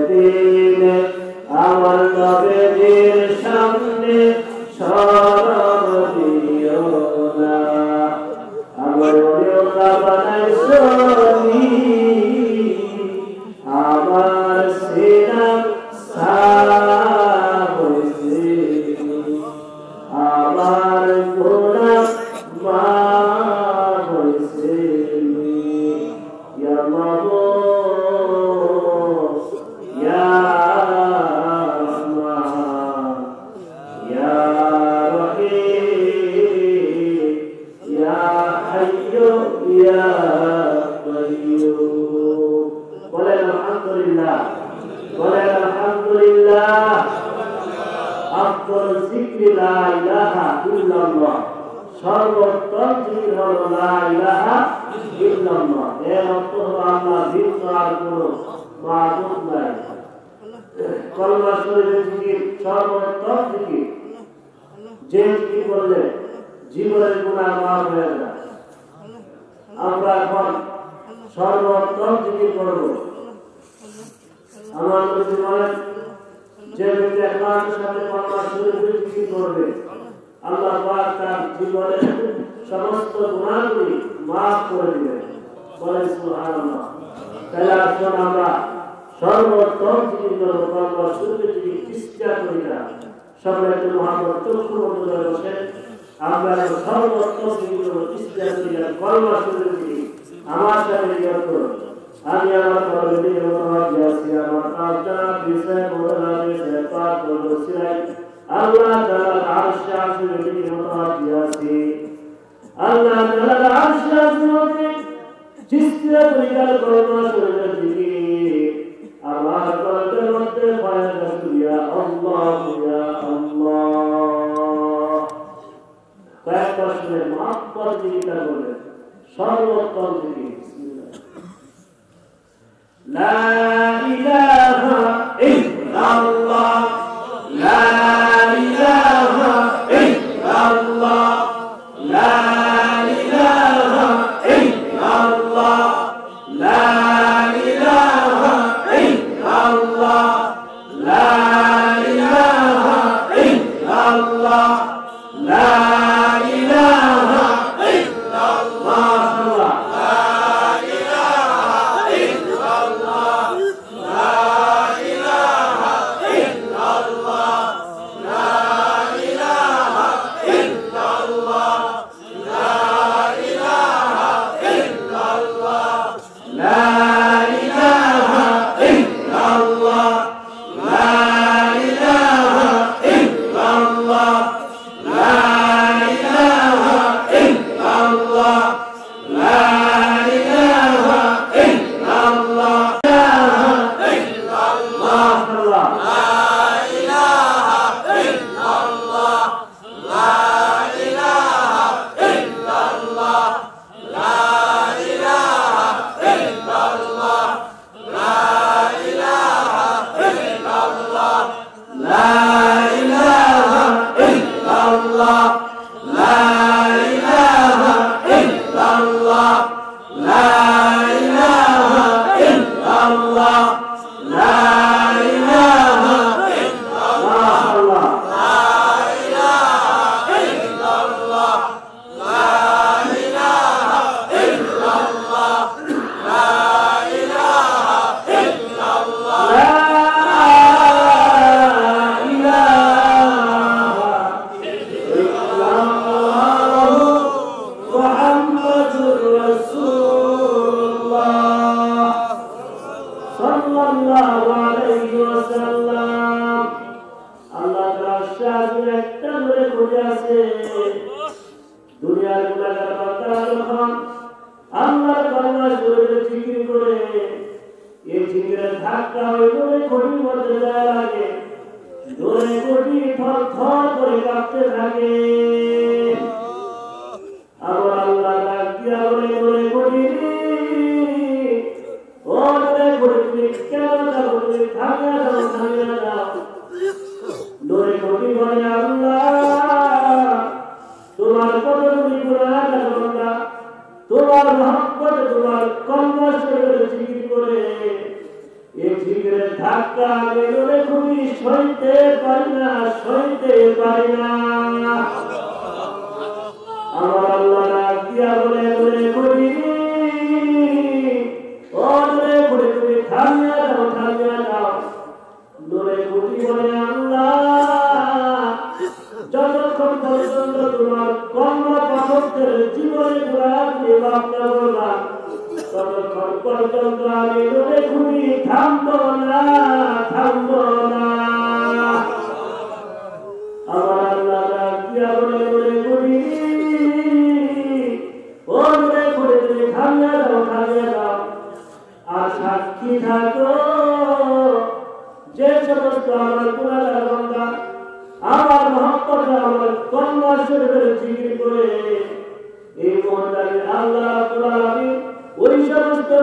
দিনে জিকির লা ইলাহা ইল্লাল্লাহ, সর্বোত্তম জিকির হলো লা ইলাহা ইল্লাল্লাহ। এর অর্থ হলো আল্লাহ ভিন্ন আর কোনো মাবুদ নাই। কলমা শরীফের জিকির সর্বোত্তম জিকির, যে জিকির করলে জীবনের গুনাহ মাফ হয়ে যায়। আমরা এখন সর্বোত্তম জিকির করব। আমার নবী বলেন, যে ব্যক্তি ইখলাসের সাথে কলমা শরীফের জিকির করবে, আল্লাহ পাক তার জীবনের সমস্ত গুনাহগুলি মাফ করে দিবেন। বলেন সুবহানাল্লাহ। তাহলে আসুন আমরা সর্বোত্তম জিকির করব, কলমা শরীফের জিকির চেষ্টা করি না। সবাই একটু মুহাম্মদ চক্ষু বন্ধ করে বসেন। আমরা সর্বোত্তম জিকির করব, চেষ্টা করি না, কলমা শরীফের জিকির। আমার সাথে নিয়ত করুন। আমি আমার কলমে মুতাওয়াজ্জিহ আছি, আমার কাজটা বিষয় বদলা বিষয় পাক বলছিলাম। আল্লাহ তাআলা আরশে আসিমের মুতাওয়াজ্জিহ আছি। আল্লাহ তাআলা আরশে আসিমে জিসরা তরিকার কলমা শরীফের জিকির আমার কলবের মধ্যে পয়দা করিয়া আল্লাহ ইয়া আল্লাহ। কয়েকবার শুনে মহব্বত জিকিরটা বলেন, সর্বোত্তম জিকির। لا إله إلا الله لا إله إلا الله لا إله إلا الله لا إله إلا الله لا إله إلا الله لا إله إلا الله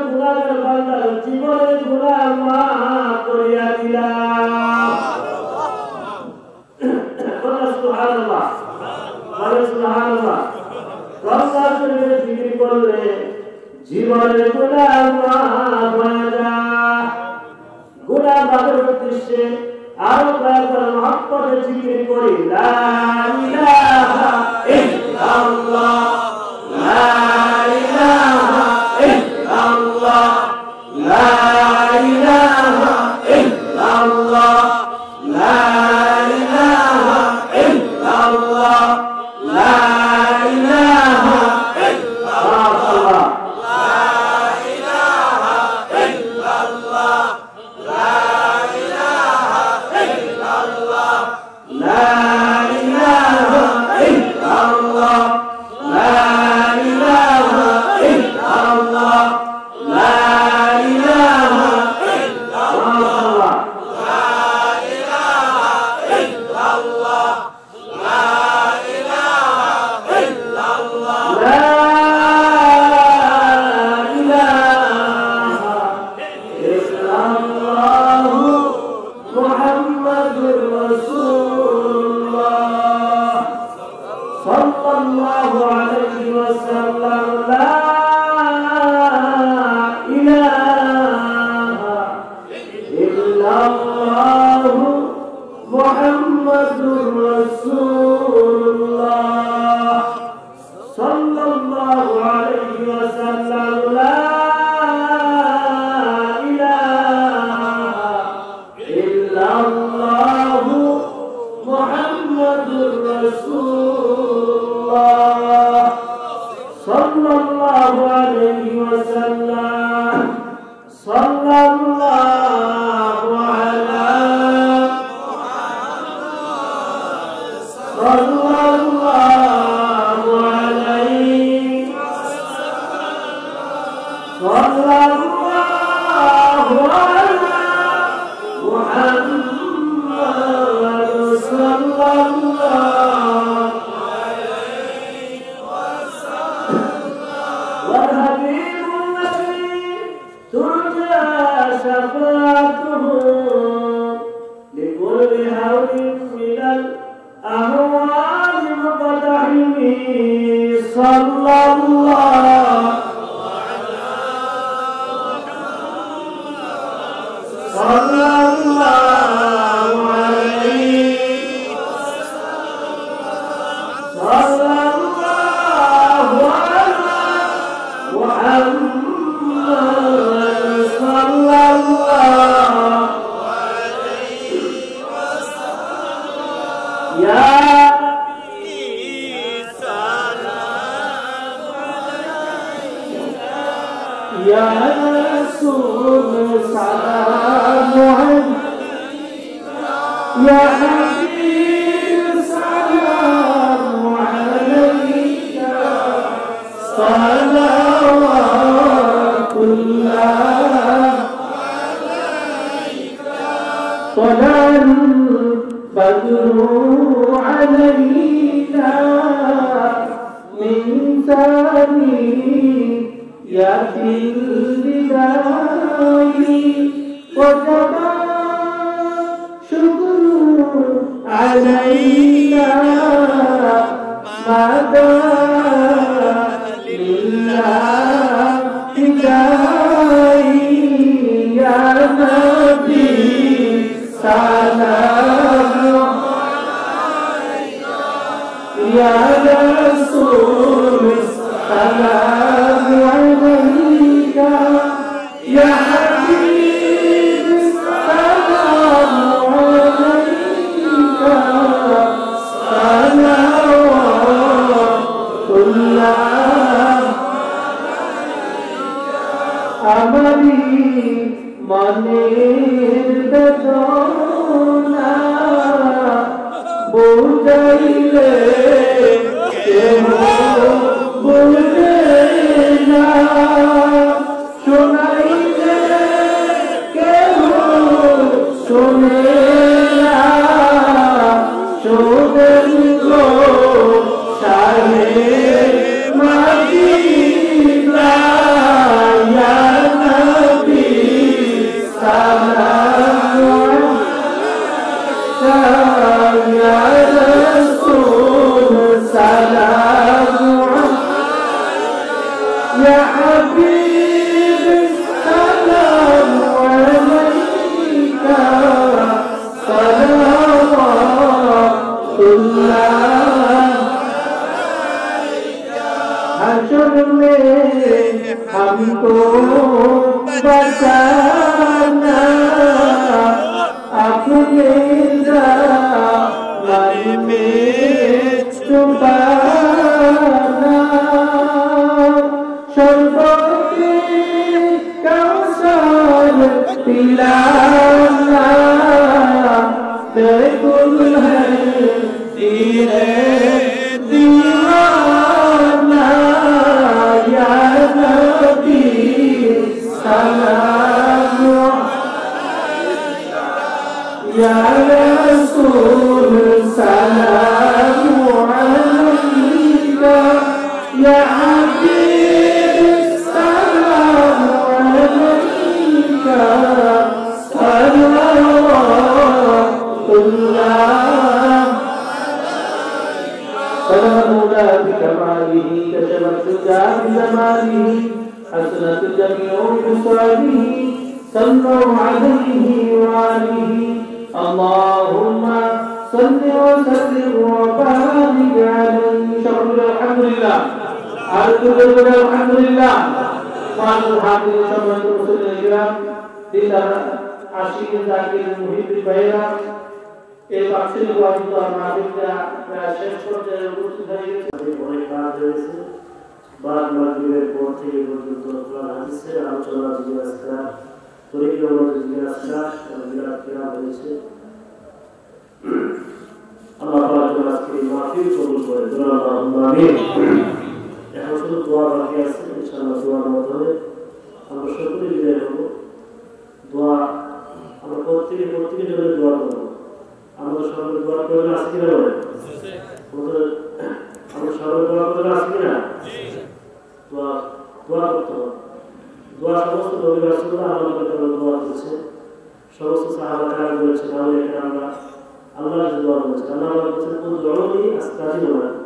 গুনাহগার বান্দার জীবনের গুনাহ মাফ করিয়া দিলাম। সুবহানাল্লাহ, সুবহানাল্লাহ। রমজান শরীফের জিকির করলে জীবনের গুনাহ মাফ হয়ে যায়। গুনাহ মাফের উদ্দেশ্যে আরো কয়েকবার মহব্বতে জিকির করি, লা ইলাহা ইল্লাল্লাহ, লা ইলাহা ইল্লাল্লাহ, লা ইলাহা ইল্লাল্লাহ, লা ইলাহা ইল্লাল্লাহ, লা ইলাহা ইল্লাল্লাহ, লা ইলাহা ইল্লাল্লাহ, লা ইলাহা ইল্লাল্লাহ, লা ইলাহা ইল্লাল্লাহ, লা ইলাহা ইল্লাল্লাহ, লা ইলাহা ইল্লাল্লাহ, লা ইলাহা ইল্লাল্লাহ, লা ইলাহা ইল্লাল্লাহ, লা ইলাহা ইল্লাল্লাহু মুহাম্মাদুর রাসূলুল্লাহ সাল্লাল্লাহু আলাইহি ওয়াসাল্লাম, লা ইলাহা ইল্লাল্লাহু মুহাম্মাদুর রাসূলুল্লাহ সাল্লাল্লাহু আলাইহি ওয়াসাল্লাম, লা ইলাহা ইল্লাল্লাহু মুহাম্মাদুর রাসূলুল্লাহ সাল্লাল্লাহু আলাইহি ওয়াসাল্লাম, সাল্লাল্লাহু আলা সাল্লাল্লাহু আলাইহি সাল্লাল্লাহু আলা মুহাম্মাদ সাল্লাল্লাহু والحبيب الذي ترجى شفاعته لكل هول من الأهوال مقتحم صلى الله صلى الله عليه صلى الله على محمد صلى الله يا يا رسول سلام عليك، يا حبيب سلام عليك، صلوات الله عليك، طلع البدر علينا من ثنيات الوداع، وجب شكر علينا ما دام لله هداي، يا نبي سلام عليك، يا رسول سلام عليك، يا حبيب سلام عليك، صلوات الله আমারি মনের বেদনা বুঝাইলে কেহ বুঝে না, শোনাইলে কেহ শোনে না, শোনেন গো শাহে মদিনা, ইয়া बचाना अपने दामन में छुपाना शरबते कौसर पिलाना बिल्कुल है तेरे दीवाना या नबी सलाम या रसूल सलाम अलैका या हबीब सलाम अलैका فالمولى بكماله كشف الدجى بجماله حسنت جميع خصاله صلوا عليه وآله اللهم صل وسلم وبارك عليه شكر الحمد لله الحمد لله قال الحافظ سمعت رسول الكرام দিদার আশিক জাকির মুহিবুল ভাইরা এই বাক্সের ওয়াজিব মাহফিলটা প্রায় শেষ পর্যায়ে উপস্থিত হয়ে গেছে অনেক কাজ হয়েছে বাদ মাগরিবের পর থেকে পর্যন্ত কোরআন হাদিসের আলোচনা জিজ্ঞাসা তরিকা অনুযায়ী জিজ্ঞাসা এবং বিরাট কিরাম হয়েছে আল্লাহ পাক আজকে এই মাহফিল কবুল করে আল্লাহুম্মা আমিন এখন শুধু দোয়া বাকি আছে ইনশাআল্লাহ দোয়ার মাধ্যমে আমরা সকলে বিদায় হব দোয়া আমরা প্রত্যেকের জন্য দোয়া করব আমাদের সবাই দোয়া করলে আসবে না বলে আমরা সবাই দোয়া করলে আসবে না দোয়া করতে হবে দোয়া সমস্ত নবী রাসূলরা আমাদের জন্য দোয়া করেছে সমস্ত সাহাবারা বলেছে তাহলে আমরা আল্লাহর দোয়া করেছি আল্লাহ বলেছেন উদউনি আস্তাজিব লাকুম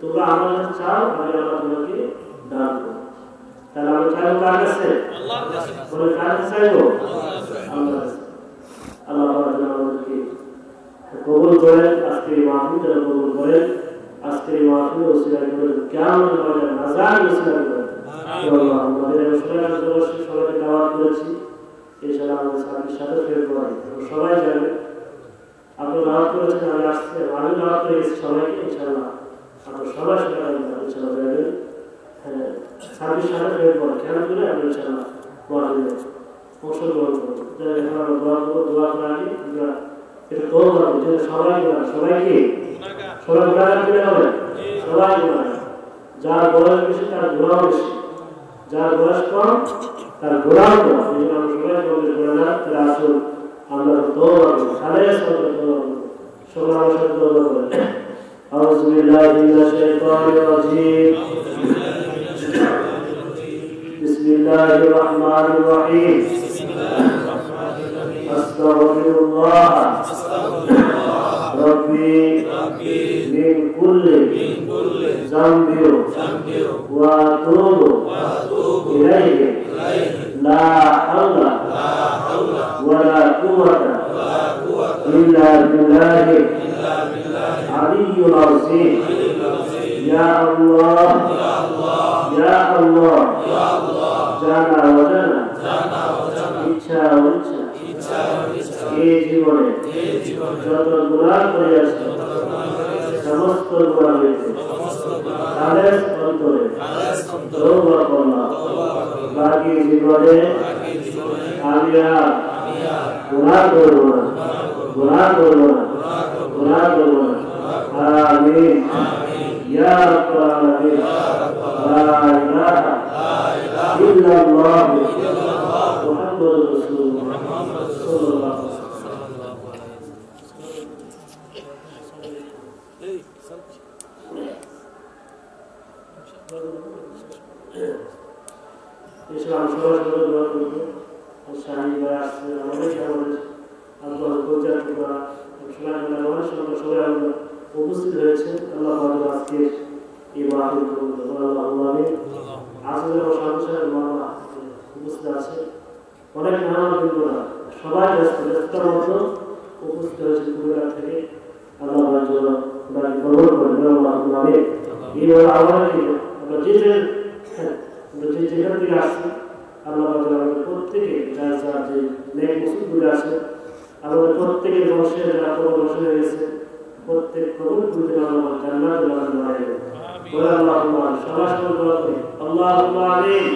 তোমরা আমার কাছে চাও আমি আল্লাহ তোমাকে দান করব তাহলে আমরা চাইবো কার কাছে আল্লাহর কাছে বলে কার কাছে চাইবো আল্লাহর কাছে আল্লাহ আমাদেরকে কবুল করেন আজকের এই মাহফিল কবুল করেন আজকের এই মাহফিল ওসিলা করে কিয়ামতের মাঠে নাজাত ওসিলা করেন আল্লাহ আমাদের মুসলিম সবাইকে দাওয়াত করেছি ইনশাআল্লাহ আমাদের সাথে ফের করি সবাই যাবে আপনি দাওয়াত করেছেন আমি দাওয়াত করেছি সবাইকে ইনশাআল্লাহ আপনারা সবাই সাথে ইনশাআল্লাহ যাবেন হ্যাঁ সাথে ফের করি কেন করে আমরা ইনশাআল্লাহ মাহফিলে অংশগ্রহণ করব যারা আমরা দোয়া করি আমরা এটা দোয়া করব যে সবাইকে সবাই গুনাহগার করে হবে সবাই গুনাহগার যার বয়স বেশি তার গুনাহ বেশি যার বয়স কম তার গুনাহ কম এই জন্য আমরা সবাই গুনাহগার তার আসল আমরা দোয়া করব খালেস করে দোয়া করব সবাই আমার সাথে দোয়া করব আউযু বিল্লাহি মিনাশ শাইতানির রাজীম বিসমিল্লাহির রহমানির রহিম أستغفر الله ربي من كل ذنب وأتوب إليه لا حول ولا قوة إلا بالله العلي العظيم يا الله يا الله জানা অজানা ইচ্ছা অনিচ্ছা এই জীবনে যত গুনাহ করেছি সমস্ত গুনাহ হয়েছে খালেস অন্তরে তওবা করলাম বাকি জীবনে আমি আর গুনাহ করব না আমিন ইয়া রাব্বাল আলামিন লা ইলাহা ইল্লাল্লাহ মুহাম্মাদুর রাসূলুল্লাহ সাল্লাল্লাহু আলাইহি ইসলাম সরাসরি দোয়া করব শাহী ভাই আসছেন আমাদের সামনে আল্লাহর গোজার করা সুবহানাল্লাহ ওয়া সবাই উপস্থিত হয়েছে আল্লাহ পাক আজকে এই মাহফিল কবুল করুন আল্লাহুম্মা আমিন আজকের সংসারের মামলা উপস্থিত আছে অনেক মেহমান বন্ধুরা সবাই ব্যস্ততার মধ্যে উপস্থিত হয়েছে কুমিল্লা থেকে আল্লাহ পাক যেন তাদের কবুল করেন আল্লাহুম্মা আমিন এই আমরা যে যেখান থেকে আসছি প্রত্যেকে যার যার যে নেক মুসিবত আছে আমাদের প্রত্যেকের বসে যারা কবর বসে গেছে প্রত্যেক কবর খুঁজে আল্লাহ জান্নাতে দান করে বলে আল্লাহুম্মা সবাই সবাই দোয়া করি আল্লাহুম্মা আমিন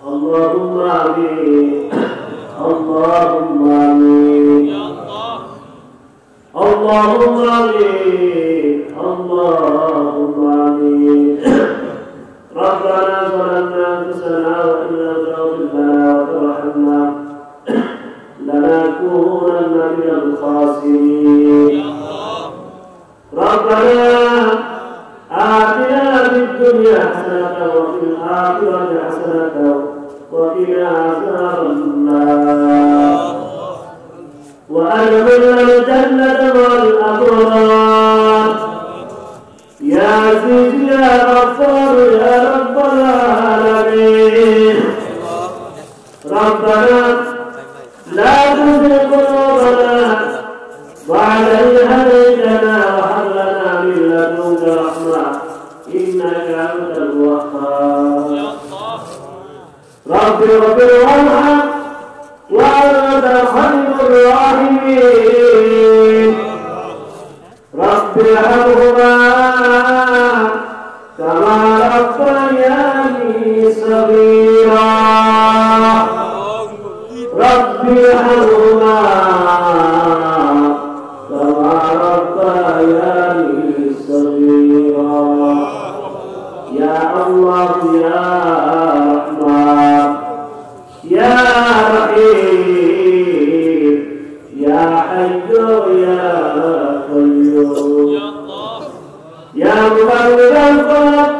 আল্লাহুম্মা আমিন আল্লাহুম্মা আমিন اللهم آمين اللهم آمين ربنا ظلمنا أنفسنا وإن لم تغفر لنا وترحمنا لنكونن من الخاسرين ربنا آتنا في الدنيا حسنة وفي الآخرة حسنة وقنا عذاب النار وأدخلنا الجنة مع الأبرار يا عزيز يا غفار يا رب العالمين ربنا لا تزغ قلوبنا بعد إذ هديتنا وهب لنا من لدنك رحمة إنك أنت الوهاب رب اغفر وارحم وأنت خير الراحمين رب ارحمهما كما ربياني صغيرا رب ارحمهما كما ربياني صغيرا يا الله يا رحمن يا رحيم يا حي يا قيوم يا مقلب القلوب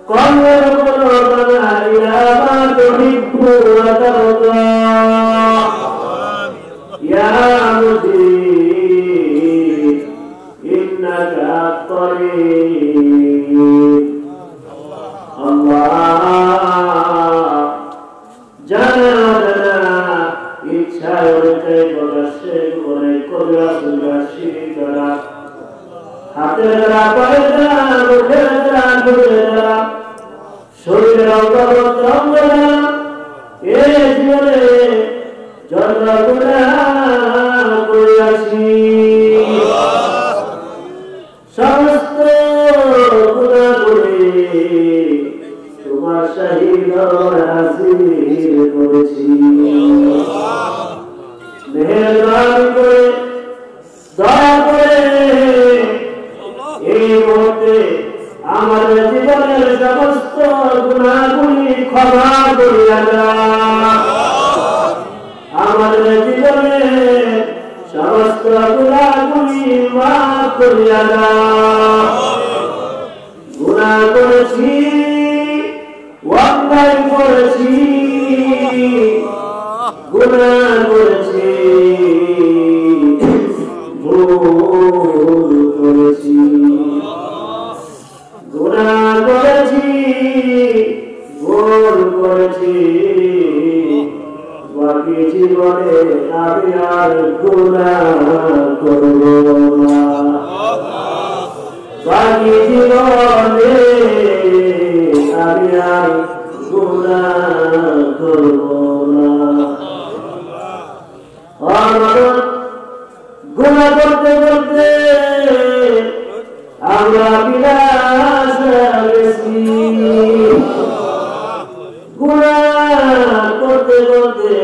قلب قلوبنا إلى ما تحب وترضى يا مجيب إنك الطريق الله জানা ইচ্ছা হইতে প্রকাশ্যে করে কবিরা সুরাশি করা হাতে দ্বারা পায়ে দ্বারা মুখে দ্বারা ঘুরে দ্বারা শরীরের অঙ্গ দ্বারা এ জীবনে জন্ম করিয়াছি সমস্ত গুনাহ করে তোমার শহীদ হাজির করেছি মেহেরবানি করে দয়া করে এই মুহূর্তে আমাদের জীবনের সমস্ত গুনাহগুলি ক্ষমা করিয়া দাও আমাদের জীবনের সমস্ত গুনাহগুলি মাফ করিয়া দাও গুনাহ করেছি অন্যায় করেছি গুনাহ করেছি ভুল করেছি গুনাহ করেছি ভুল করেছি বাকি জীবনে আমি আর গুনাহ করব না বাকি জীবনে আমি আর গুনাহ করব না গুনাহ করতে করতে আমরা বিলাস গেছি গুনাহ করতে করতে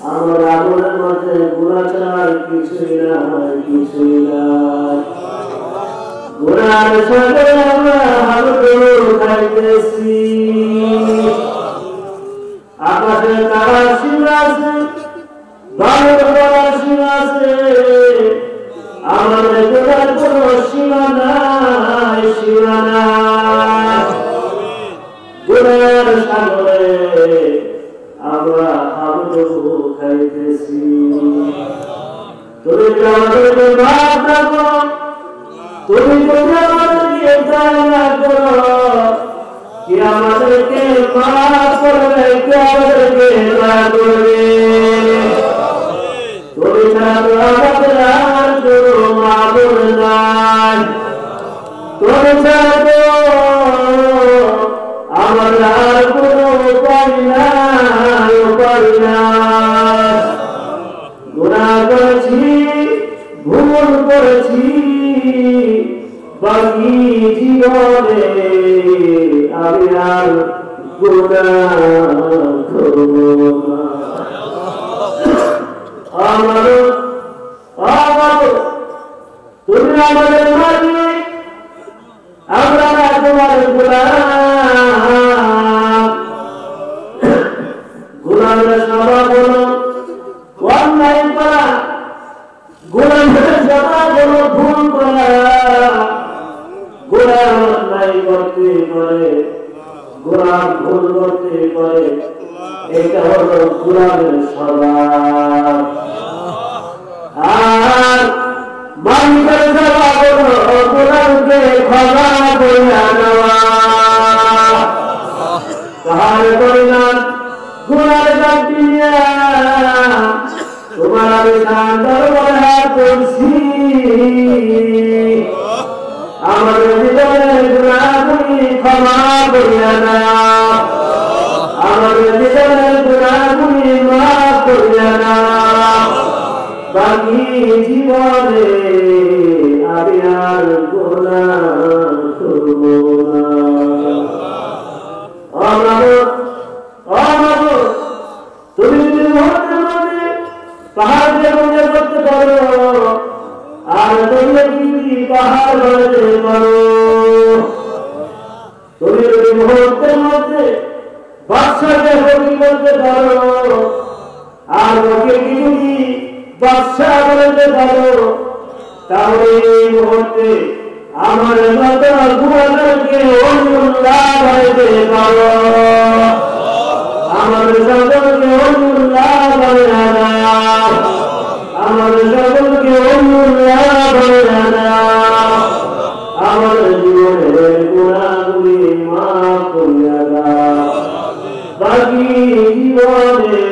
আমার আমলের মধ্যে গুনাহ ছাড়া কিছুই নাই গুনার সাথে আমরা হালকা খাইতেছি আকাশে তারা সীমা আছে বায়ুর তারা সীমা আছে আমাদের গুনার কোনো সীমা নাই গুনার সাগরে আমরা হালকা খাইতেছি তুমি আমাদেরকে মাফ রাখো তুমি আমাদেরকে দয়া করো কি আমাদেরকে মাফ করবে কি আমাদেরকে দয়া করবে তুমি ছাড়া আমাদের আর কোনো মাবুদ নাই তুমি ছাড়া আমি আর গুনাহ করব না। আমার তুমি আমাদের মালিক, আমরা তোমার গোলাম। গোলামের স্বভাব হলো অন্যায় করা, গোলামের স্বভাব হলো ভুল করা। গোলাম অন্যায় করতে পারে, গোলাম ভুল করতে পারে, এটা হলো গোলামের স্বভাব। আর মালিকের স্বভাব হলো গোলামকে ক্ষমা করে নেওয়া। তাহলে করিলাম গোলার কাটি তোমার আমি শান্তর বলা করছি, আমাদের জীবনের গুণাগুলি ক্ষমা করিয়া নাও, আমাদের জীবনের গুণাগুলি মাফ করিয়া নাও। বাকি জীবনে আমি আর গুনাহ করব না। তুমি যদি মুহূর্তের মধ্যে পাহাড়কে মনে করতে পারো, আর তুমি যদি পাহাড় বানাতে পারো, তুমি যদি মুহূর্তের মধ্যে বাদশাকে বদলি করতে পারো, আর ওকে যদি বাদশা বানাতে পারো, তাহলে এই মুহূর্তে আমার মত গুণাকে অন্যুল্লাহ বানাতে পারো, আমার সকলকে অন্যুল্লাহ বানিয়ে দাও, আমার সকলকে অন্যুল্লাহ বানিয়ে দাও, আমার জীবনের গুণাগুলি মাফ করিয়া দাও। বাকি জীবনে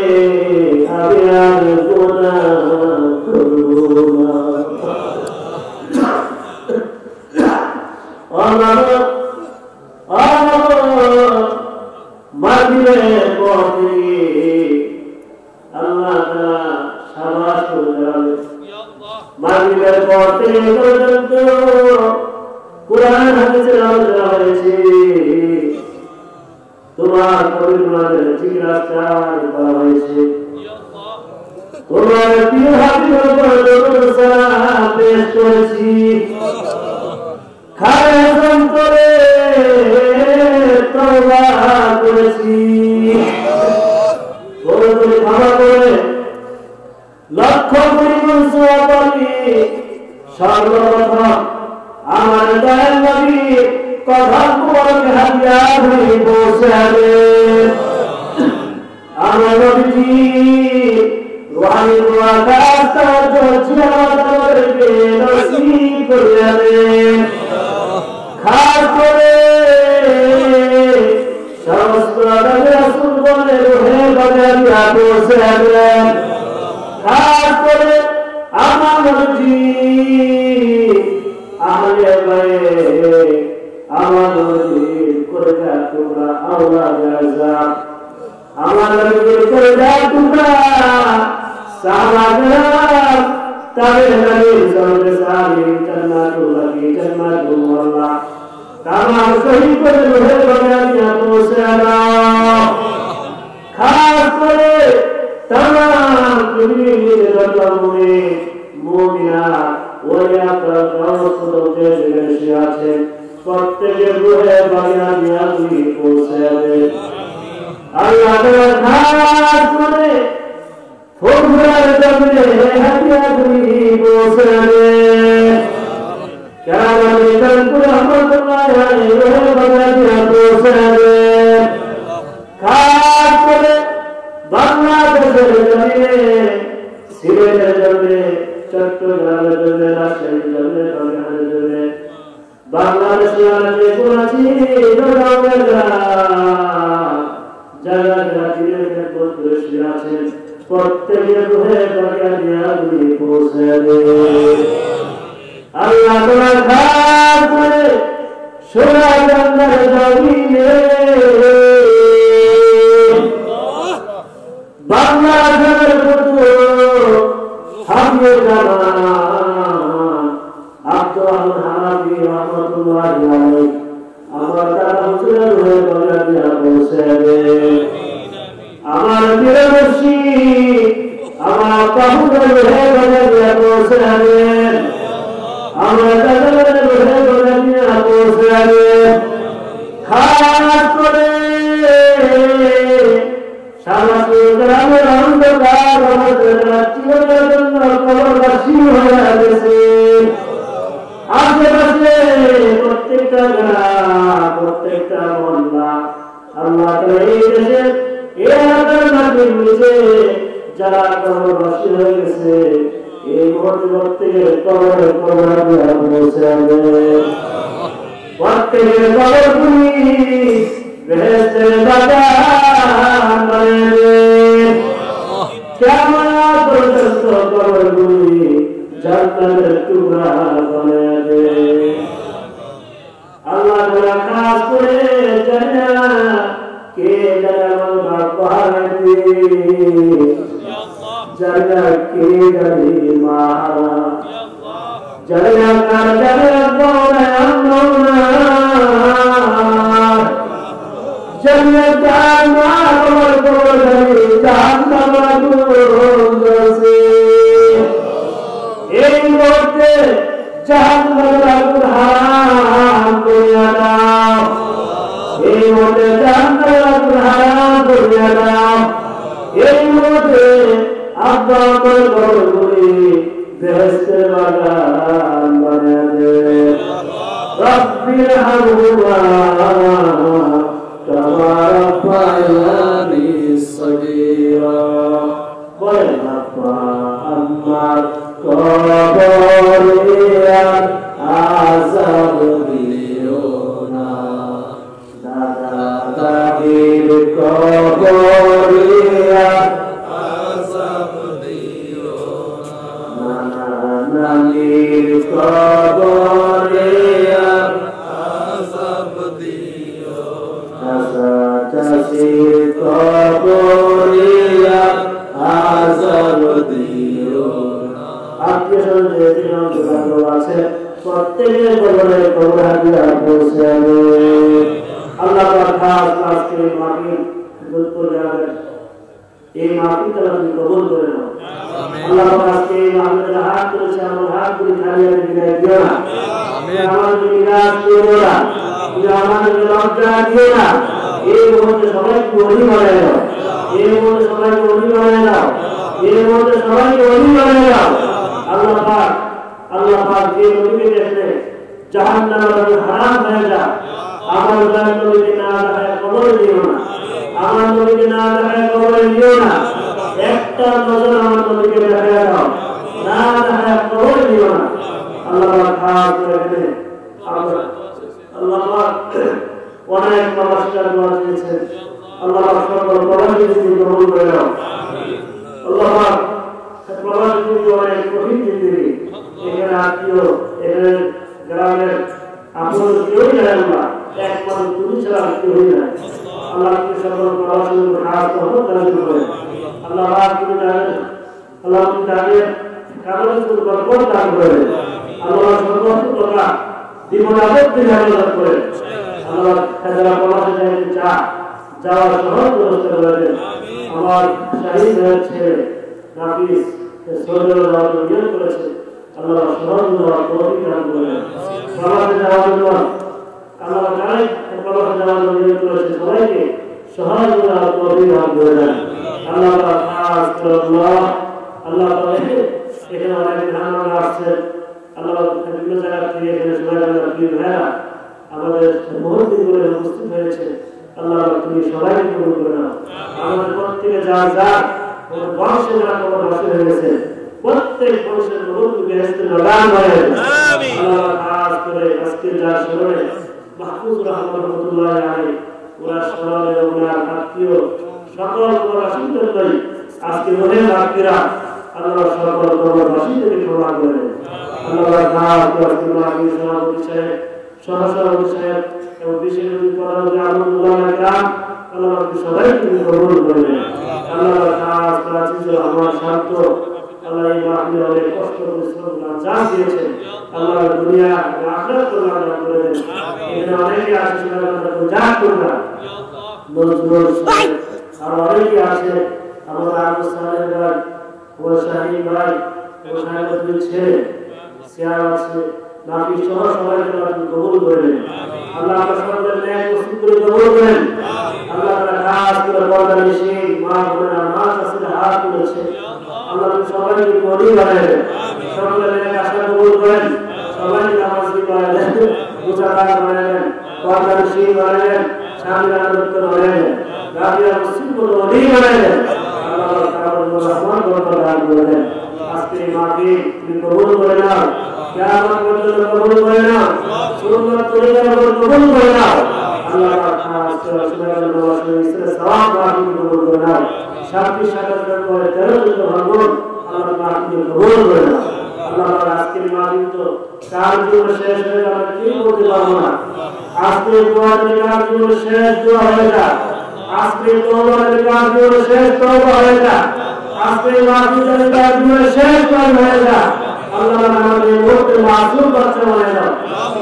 আমি আর গুনাহ করব না। মাগরিবের পর থেকে আল্লাহ তাআলা সাবাস করে দেওয়া, মাগরিবের পর থেকে পর্যন্ত কুরআন হাদিসের আলোচনা হয়েছে, তোমার পবিত্রদের জিজ্ঞাসা করা হয়েছে, তোমার প্রিয় হাবিবের উপর দরুদ সালাম পেশ করেছি, খায়রাত করে তওবা করেছি, তোরে ক্ষমা করে লক্ষ কোটি গুণ সওয়াব পাবি। সর্বপ্রথম আমার দয়াল নবী কথা মুবারক হাদিয়া হয়ে পৌঁছাবে। আমার নবীজি রুহানি ওয়াকাত জিয়ারতকে নসিব করে দেন। খাস করে সমস্ত নবী রাসূলগণের রূহে বাজারিয়া পৌঁছাবেন। খাস করে আমার নবীজি আহলে বাইত, আমার নবীর কলেজা টুকরা আওলাদ আযম, আমার নবীর কলেজা টুকরা সাহাবাগণ, তাবেঈন, সাহাবে সালিম, জান্নাতুল্লাহ কি জান্নাতুল্লাহ, তামাম শহীদ করে রূহে বাজারিয়া পৌঁছানো। খাস করে তামাম পৃথিবীর যত মুমিনাত ওয়া কাউসুদে যেখানে আছে প্রত্যেকের রূহে বাজারিয়া পৌঁছাবে। আল্লাহ তাআলা খাস করে ফুরফুরার জমিনে হাদিয়াগুলি পৌঁছাবে। কেরামান তানকুর রহমাতুল্লাহ আলাইহি রূহে বাজারিয়া পৌঁছাবে। খাস করে বাংলাদেশের জমিনে, সিলেটের জমিনে, চট্টগ্রামের জমিনে, রাজশাহীর জমিনে, বাগেরহাটের জমিনে, বাংলাদেশে যে কোন আছে আছেন প্রত্যেকের রূহে বাজারিয়াগুলি পৌঁছাবে। আল্লাহ তাআলা খাস করে সোনা জান্নাতের জমিনে বাংলাদেশের পুত্র হাফিজে জামান আব্দুল হানাফি রহমাতুল্লাহি আলাইহি আমার তাআলা হুজুরের রূহে পৌঁছে দেন। আমার প্রিয় মুর্শিদ আমার কবরের রুহে বলে পৌঁছে দেন। আমার কবরের রুহে বলে পৌঁছে দেন। খাস করে সামাজিক গ্রামের অন্ধকার আমাদের চিরকালের জন্য কবরবাসী হয়ে গেছে। আশেপাশে প্রত্যেকটা গ্রাম প্রত্যেকটা মহল্লা আল্লাহ এই দেশে এলাকার মাটির নিচে যারা কবরবাসী হয়ে গেছে এই মুহূর্তে প্রত্যেকের কবরে কবর দিয়া পৌঁছে দেন। প্রত্যেকের কবরগুলি বেহেশতের বাগান বানিয়ে দেন। কিয়ামত পর্যন্ত কবরগুলি জান্নাতের টুকরা বানিয়ে দেন। আল্লাহ তাআলা খাস করে জানে কে জানে আমার পাহাড়ে জানে কে জানে মারা জানে কার জানে বলে আমরা জানে কার মা কবর কবর জাহান্নাম লাগছে। এই মুহূর্তে জাহান্নামের আগুন হারাম করিয়া দাও। এই মুহূর্তে জাহান্নামের আগুন হারাম করিয়া দাও। এই মুহূর্তে আব্বা আমার কবরগুলি বেহেশতের বাগান বানিয়ে দেন। রব্বির হামহুমা কামা রাব্বায়ানি সগীরা। বলেন আব্বা আমার কবরে আযাব দিও না, দাদা দাদির কবরে আযাব দিও না, নানা নানির কবরে আযাব দিও না, চাচা চাচির কবরে আযাব দিও না। আত্মীয় স্বজন যে আছে প্রত্যেকের কবরে কবর হাজিরা পৌঁছে দেন। আল্লাহ খাস আজকে মাহফিল দুধপুর গ্রামের এই মাহফিল তুমি কবুল করে নাও। আল্লাহ আজকে এই মাহফিলের হাত করেছে আমার হাতগুলি খালি হাতে বিদায় দিও না। আমাদের নিরাশ দিও না, আমাদের লজ্জা দিও না। এই মুহূর্তে সবাইকে অলি বানায় দাও। এই মুহূর্তে সবাইকে অলি বানায় দাও। এই মুহূর্তে সবাইকে অলি বানায় দাও। আল্লাহ পাক যে নবীকে দেখলে জাহান্নামের আগুন হারাম হয়ে যায়। আমার নবীকে না দেখায় কবরে দিও না। আমার নবীকে না দেখায় কবরে দিও না। একটা নজর আমার নবীকে দেখায় দাও, না দেখায় কবরে দিও না। আল্লাহ পাক খাস করে দেন। আল্লাহ পাক অনেক নমস্কার দোয়া দিয়েছেন। আল্লাহ পাক সকল প্রবাসীদের কবুল করে নাও। আল্লাহ পাক প্রবাসীদের অনেক কঠিন জিন্দেগি, এখানে আত্মীয় এখানে গ্রামের আপন কেউই নাই। আল্লাহ একমাত্র তুমি ছাড়া কেউই নাই। আল্লাহ তুমি সকল প্রবাসীদের খাস রহমত দান করেন। আল্লাহ পাক তুমি জানেন, আল্লাহ তুমি জানেন কারণে তুমি বরকত দান করেন। আল্লাহ সকল কথা জীবন আপত্তি হেফাজত করেন। আল্লাহ যারা প্রবাসে যাইতে যাওয়ার সহজ ব্যবস্থা করে দেন। আমার শহীদ হয়েছে নাফিস সৌদের নিয়োগ করেছে। আল্লাহ সহজ তৌফিক দান করেন। প্রবাসে যাওয়ার জন্য আল্লাহ যারাই প্রবাসে যাওয়ার জন্য নিয়োগ করেছে সবাইকে সহজ তৌফিক দান করে দেন। আল্লাহ খাস আল্লাহ এখানে অনেক মেহমান আসছে। আল্লাহ বিভিন্ন জায়গা থেকে এখানে সবাই আমাদের বহুত দিন করে উপস্থিত হয়েছে। আল্লাহ তুমি সবাইকে কবুল করে নাও। আমাদের প্রত্যেকে যা বংশে যারা কবরবাসী হয়ে গেছে প্রত্যেক বংশের নূর বেহেশতের বাগান বানিয়ে দেন। আল্লাহ খাস করে আজকে যা স্মরণে মাহফুজ রহমতুল্লাহ আলাইহি ওরা স্মরণে ওনার আত্মীয় সকল কবরবাসীদের জন্য আজকে মনে রাখিরা আল্লাহ সকল কবরবাসীদেরকে ক্ষমা করে দেন। আল্লাহ খাস করে মাহফিজ সভাপতি সাহেব সহসভাপতি সাহেব এবং বিশেষ অতিথি আলহামদুলিল্লাহ আল্লাহ সবাই তুমি কবুল করে নেন। আল্লাহ খাস প্রাচীন আমার শান্ত আল্লাহ এই মাহফিলে অনেক কষ্ট পরিশ্রম জান দিয়েছেন। আল্লাহ দুনিয়া আখিরাত কল্যাণ দান করে দেন। এখানে অনেকে আছে সেটা যা করবেন নজরুল সাহেব আর অনেকে আছে আমাদের আবু সালেহ ভাই ও শাহিন ভাই ও শাহিনুদ্দিন ছেলে সিয়ার আছে নাফি সহ সবাইকে আপনি কবুল করে নেন আল্লাহ আপনার সকলের ন্যায় কসম করে কবুল করেন আল্লাহ আপনার খাস করে বর্দার এসে মা বোনেরা মা কাছে হাত তুলেছে আল্লাহ আপনি সবাইকে কবুল করেন সকলের ন্যায় আশা কবুল করেন সবাইকে নামাজি করে দেন মুজাকার করে দেন বর্দার এসে করে দেন শামিল আনন্দ করে দেন রাবিয়া মুসলিম করে দেন আল্লাহ তাআলা রহমান বরকত করে দেন আজকে মাকে তুমি কবুল করে নাও কিয়ামত পর্যন্ত কবুল করে নাও সুন্নাত তরিকার উপর কবুল করে নাও আল্লাহ খাস করে সুবহানাল্লাহ ইসরা সওয়াব রাখি কবুল করে নাও শান্তি সাধন করে তেরোযুক্ত ভগবান আল্লাহ আপনি কবুল করে নাও আল্লাহ আজকে মাহফিল তো চার দিন শেষ হয়ে গেল কি বলতে পারবো না আজকে দোয়ার কাজ শেষ দোয়া হয়ে যায় আজকে তোবার কাজ শেষ তওবা হয়ে যায় আজকে মাহফিলের কাজ শেষ হয়ে যায় আল্লাহ আমাদের মুক্ত মাসুম বাচ্চা বানিয়ে দাও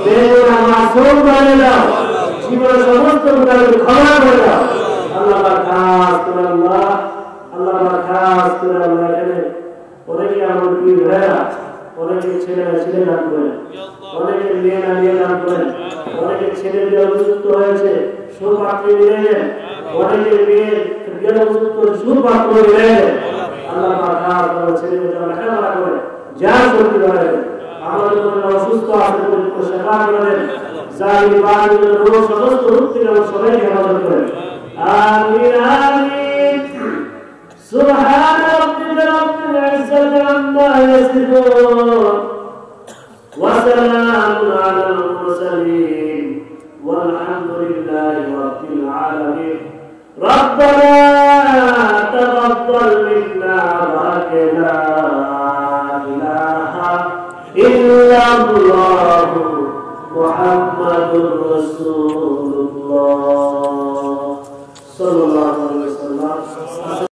বেগুনা মাসুম বানিয়ে দাও জীবনের সমস্ত গুনাহকে ক্ষমা করে দাও আল্লাহ খাস করে আল্লাহ খাস করে আল্লাহ এখানে অনেকে আমার পীর ভাইরা অনেকে ছেলে দান করেন অনেকে মেয়ে দান করেন অনেকে ছেলে বিয়ে উপযুক্ত হয়েছে সুপাত্র মিলেছেন অনেকে মেয়ে বিয়ে উপযুক্ত সুপাত্র মিলেছেন আল্লাহ খাস করে ছেলে মেয়ে লেখাপড়া করে যা করতে পারে আমাদের মনে অসুস্থ আছে পরিপূর্ণ সেবা করেন জাহির বাহির রোগ সমস্ত রূপ থেকে সবাইকে হেফাজত করেন আমিন আমিন সুবহান রাব্বিকা রাব্বিল ইজ্জাতি আম্মা ইয়াসিফুন ওয়া সালামুন আলাল মুরসালিন ওয়ালহামদুলিল্লাহি রাব্বিল আলামিন ربنا تقبل منا وكلا إله إلا الله محمد رسول الله صلى الله عليه وسلم